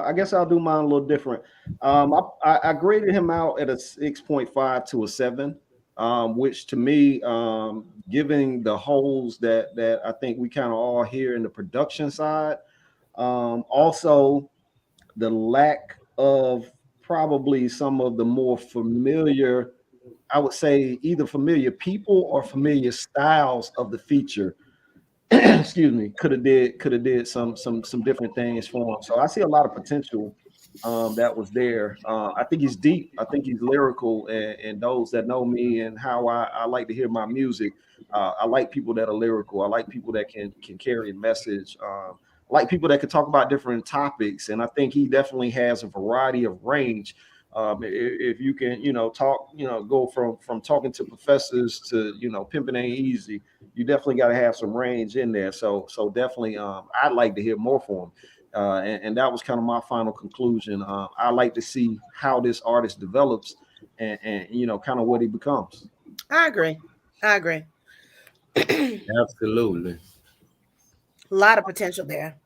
I guess I'll do mine a little different. I graded him out at a 6.5 to a 7, which to me, giving the holes that I think we kind of all hear in the production side, also the lack of probably some of the more familiar, I would say either familiar people or familiar styles of the feature. Excuse me, could have did some different things for him. So I see a lot of potential that was there. I think he's deep. I think he's lyrical, and those that know me and how I like to hear my music, I like people that are lyrical. I like people that can carry a message. I like people that can talk about different topics, and I think he definitely has a variety of range. If you can, talk, go from talking to professors to, pimping ain't easy. You definitely got to have some range in there. So definitely, I'd like to hear more from him. And that was kind of my final conclusion. I like to see how this artist develops and kind of what he becomes. I agree. Absolutely. A lot of potential there.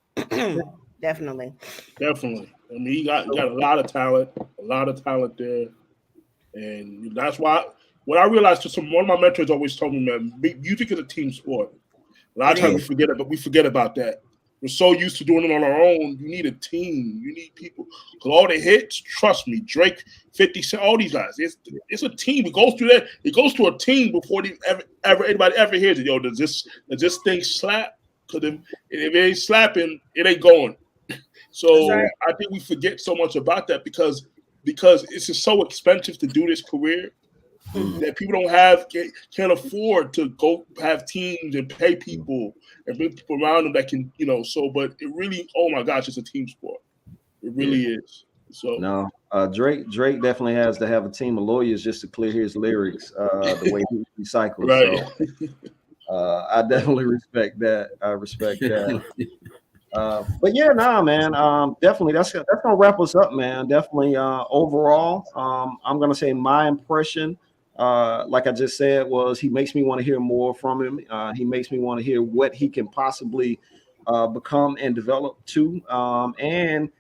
Definitely. Definitely. I mean, he got a lot of talent there, and that's why what I realized. One of my mentors always told me, man, music is a team sport. A lot It of times is. we forget about that. We're so used to doing it on our own. You need a team. You need people. Because all the hits, trust me, Drake, 50 Cent, all these guys, it's a team. It goes through that. It goes to a team before anybody ever hears it. Yo, does this thing slap? Because if it ain't slapping, it ain't going. That's So right. I think we forget so much about that because it's just so expensive to do this career that people can't afford to go have teams and pay people and bring people around them that can, but it really, oh my gosh, it's a team sport. It really is. So No, Drake definitely has to have a team of lawyers just to clear his lyrics the way he recycles. right. So I definitely respect that. I respect that. But yeah, nah, man. Definitely, that's gonna wrap us up, man. Definitely, overall, I'm gonna say my impression, like I just said, was he makes me want to hear more from him. He makes me want to hear what he can possibly become and develop to. And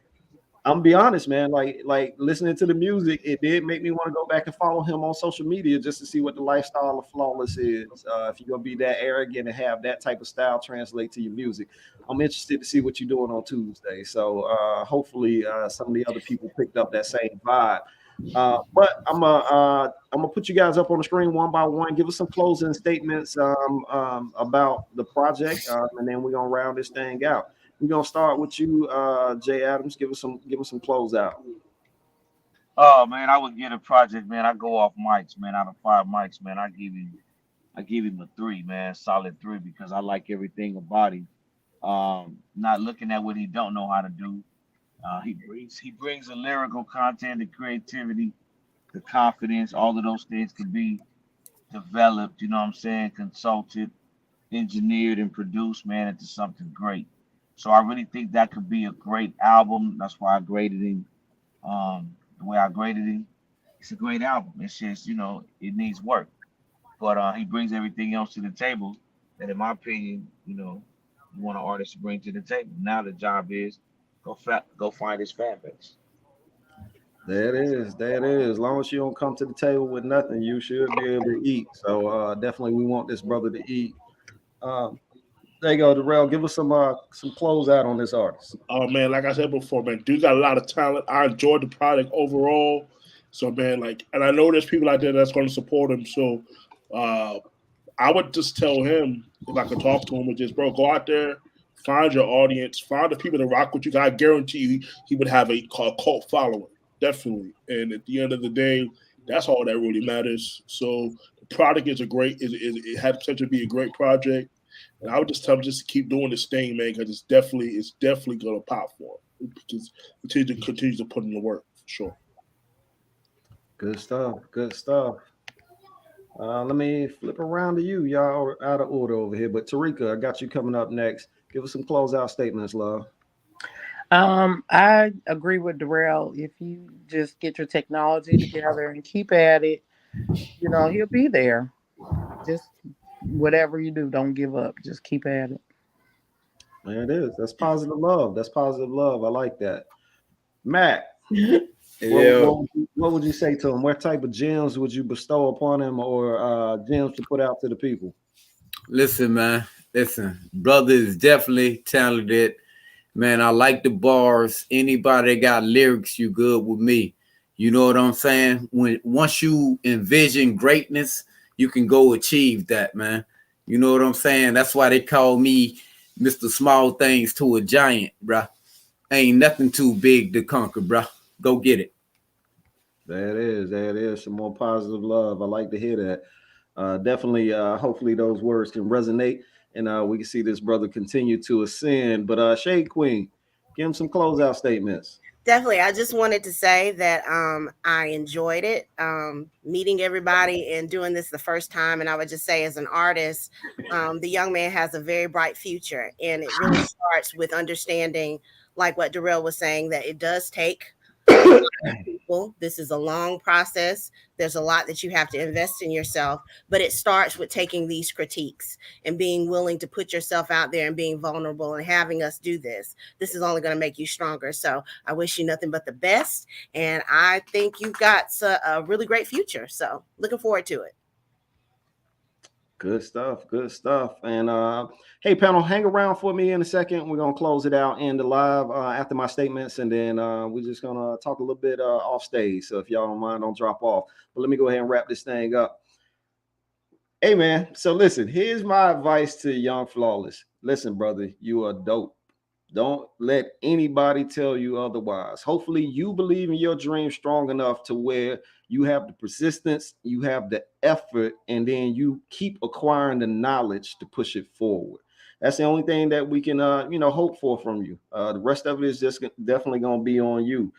I'm gonna be honest, man. Like listening to the music, it did make me want to go back and follow him on social media just to see what the lifestyle of Flawless is. If you're gonna be that arrogant and have that type of style translate to your music, I'm interested to see what you're doing on Tuesday. So hopefully, some of the other people picked up that same vibe. But I'm gonna put you guys up on the screen one by one. Give us some closing statements about the project, and then we're gonna round this thing out. We're gonna start with you, Jay Adams. Give us some closeout. Oh man, I would get a project, man. I go off mics, man. Out of 5 mics, man, I give him a 3, man, solid 3, because I like everything about him. Not looking at what he don't know how to do. He brings the lyrical content, the creativity, the confidence. All of those things can be developed. You know what I'm saying? Consulted, engineered, and produced, man, into something great. So I really think that could be a great album. That's why I graded him the way I graded him. It's a great album. It's just, it needs work. But he brings everything else to the table that, in my opinion, you want an artist to bring to the table. Now the job is go find his fan base. There it is. There it is. As long as you don't come to the table with nothing, you should be able to eat. So definitely, we want this brother to eat. Um, there you go, Darrell. Give us some closeout on this artist. Oh man, like I said before, man, dude got a lot of talent. I enjoyed the product overall. So man, and I know there's people out there that's going to support him. So uh, I would just tell him, if I could talk to him, and just, bro, go out there, find your audience, find the people that rock with you. I guarantee you, he would have a cult following, definitely. And at the end of the day, that's all that really matters. So the product is it had potential to be a great project. And I would just tell him just to keep doing this thing, man, because it's definitely gonna pop for him. Because continue to put in the work for sure. Good stuff. Good stuff. Let me flip around to you. Y'all are out of order over here. But Tarika, I got you coming up next. Give us some closeout statements, love. I agree with Darrell. If you just get your technology together and keep at it, he'll be there. Just whatever you do, don't give up. Just keep at it. There it is. That's positive love. That's positive love. I like that. Matt, Yeah. what would you say to him? What type of gems would you bestow upon him, or gems to put out to the people? Listen, man. Listen, brother is definitely talented. Man, I like the bars. Anybody that got lyrics, you good with me. You know what I'm saying? Once you envision greatness, you can go achieve that, man. You know what I'm saying? That's why they call me Mr. Small Things to a Giant, bruh. Ain't nothing too big to conquer, bruh. Go get it. There it is. There it is. Some more positive love. I like to hear that. Definitely, hopefully those words can resonate and we can see this brother continue to ascend. But Shade Queen, give him some closeout statements. Definitely. I just wanted to say that I enjoyed it, meeting everybody and doing this the first time. And I would just say, as an artist, the young man has a very bright future. And it really starts with understanding, like what Darrell was saying, that it does take people simple. This is a long process. There's a lot that you have to invest in yourself, but it starts with taking these critiques and being willing to put yourself out there and being vulnerable and having us do this. This is only going to make you stronger. So I wish you nothing but the best. And I think you've got a really great future. So looking forward to it. Good stuff. Good stuff. And hey, panel, hang around for me in a second. We're going to close it out in the live after my statements. And then we're just going to talk a little bit off stage. So if y'all don't mind, don't drop off. But let me go ahead and wrap this thing up. Hey, man. So listen, here's my advice to Young Flawless. Listen, brother, you are dope. Don't let anybody tell you otherwise. Hopefully you believe in your dream strong enough to where you have the persistence, you have the effort, and then you keep acquiring the knowledge to push it forward. That's the only thing that we can, hope for from you. The rest of it is just definitely going to be on you.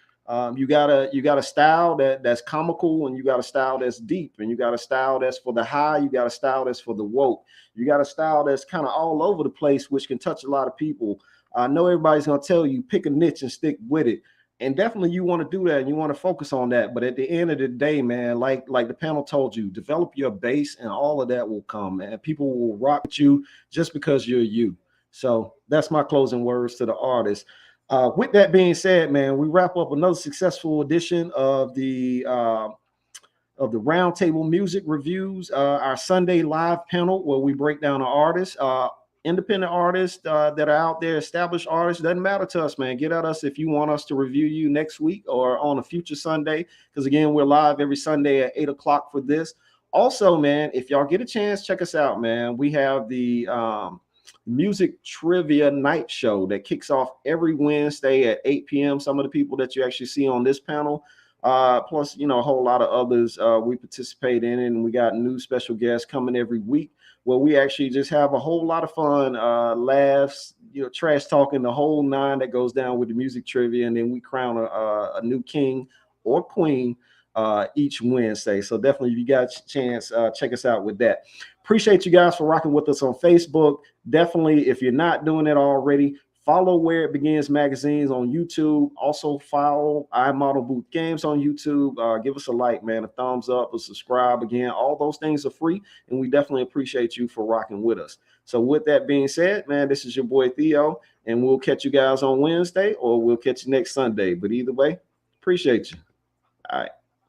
You got a style that's comical, and you got a style that's deep, and you got a style that's for the high. You got a style that's for the woke. You got a style that's kind of all over the place, which can touch a lot of people. I know everybody's going to tell you pick a niche and stick with it. And definitely you want to do that and you want to focus on that. But at the end of the day, man, like the panel told you, develop your base and all of that will come, man. People will rock with you just because you're you. So that's my closing words to the artist. With that being said, man, we wrap up another successful edition of the Roundtable Music Reviews, our Sunday live panel where we break down an artist. Independent artists that are out there, established artists, doesn't matter to us, man. Get at us if you want us to review you next week or on a future Sunday, because again, we're live every Sunday at 8 o'clock for this. Also, man, if y'all get a chance, check us out, man. We have the music trivia night show that kicks off every Wednesday at 8 p.m. Some of the people that you actually see on this panel, plus, a whole lot of others we participate in, and we got new special guests coming every week, where we actually just have a whole lot of fun, laughs, trash talking, the whole nine that goes down with the music trivia. And then we crown a new king or queen each Wednesday. So definitely, if you got a chance, check us out with that. Appreciate you guys for rocking with us on Facebook. Definitely, if you're not doing it already, follow Where It Begins Magazines on YouTube. Also follow IModelBooth Games on YouTube. Give us a like, man, a thumbs up, a subscribe. Again, all those things are free, and we definitely appreciate you for rocking with us. So with that being said, man, this is your boy Theo, and we'll catch you guys on Wednesday, or we'll catch you next Sunday. But either way, appreciate you. All right.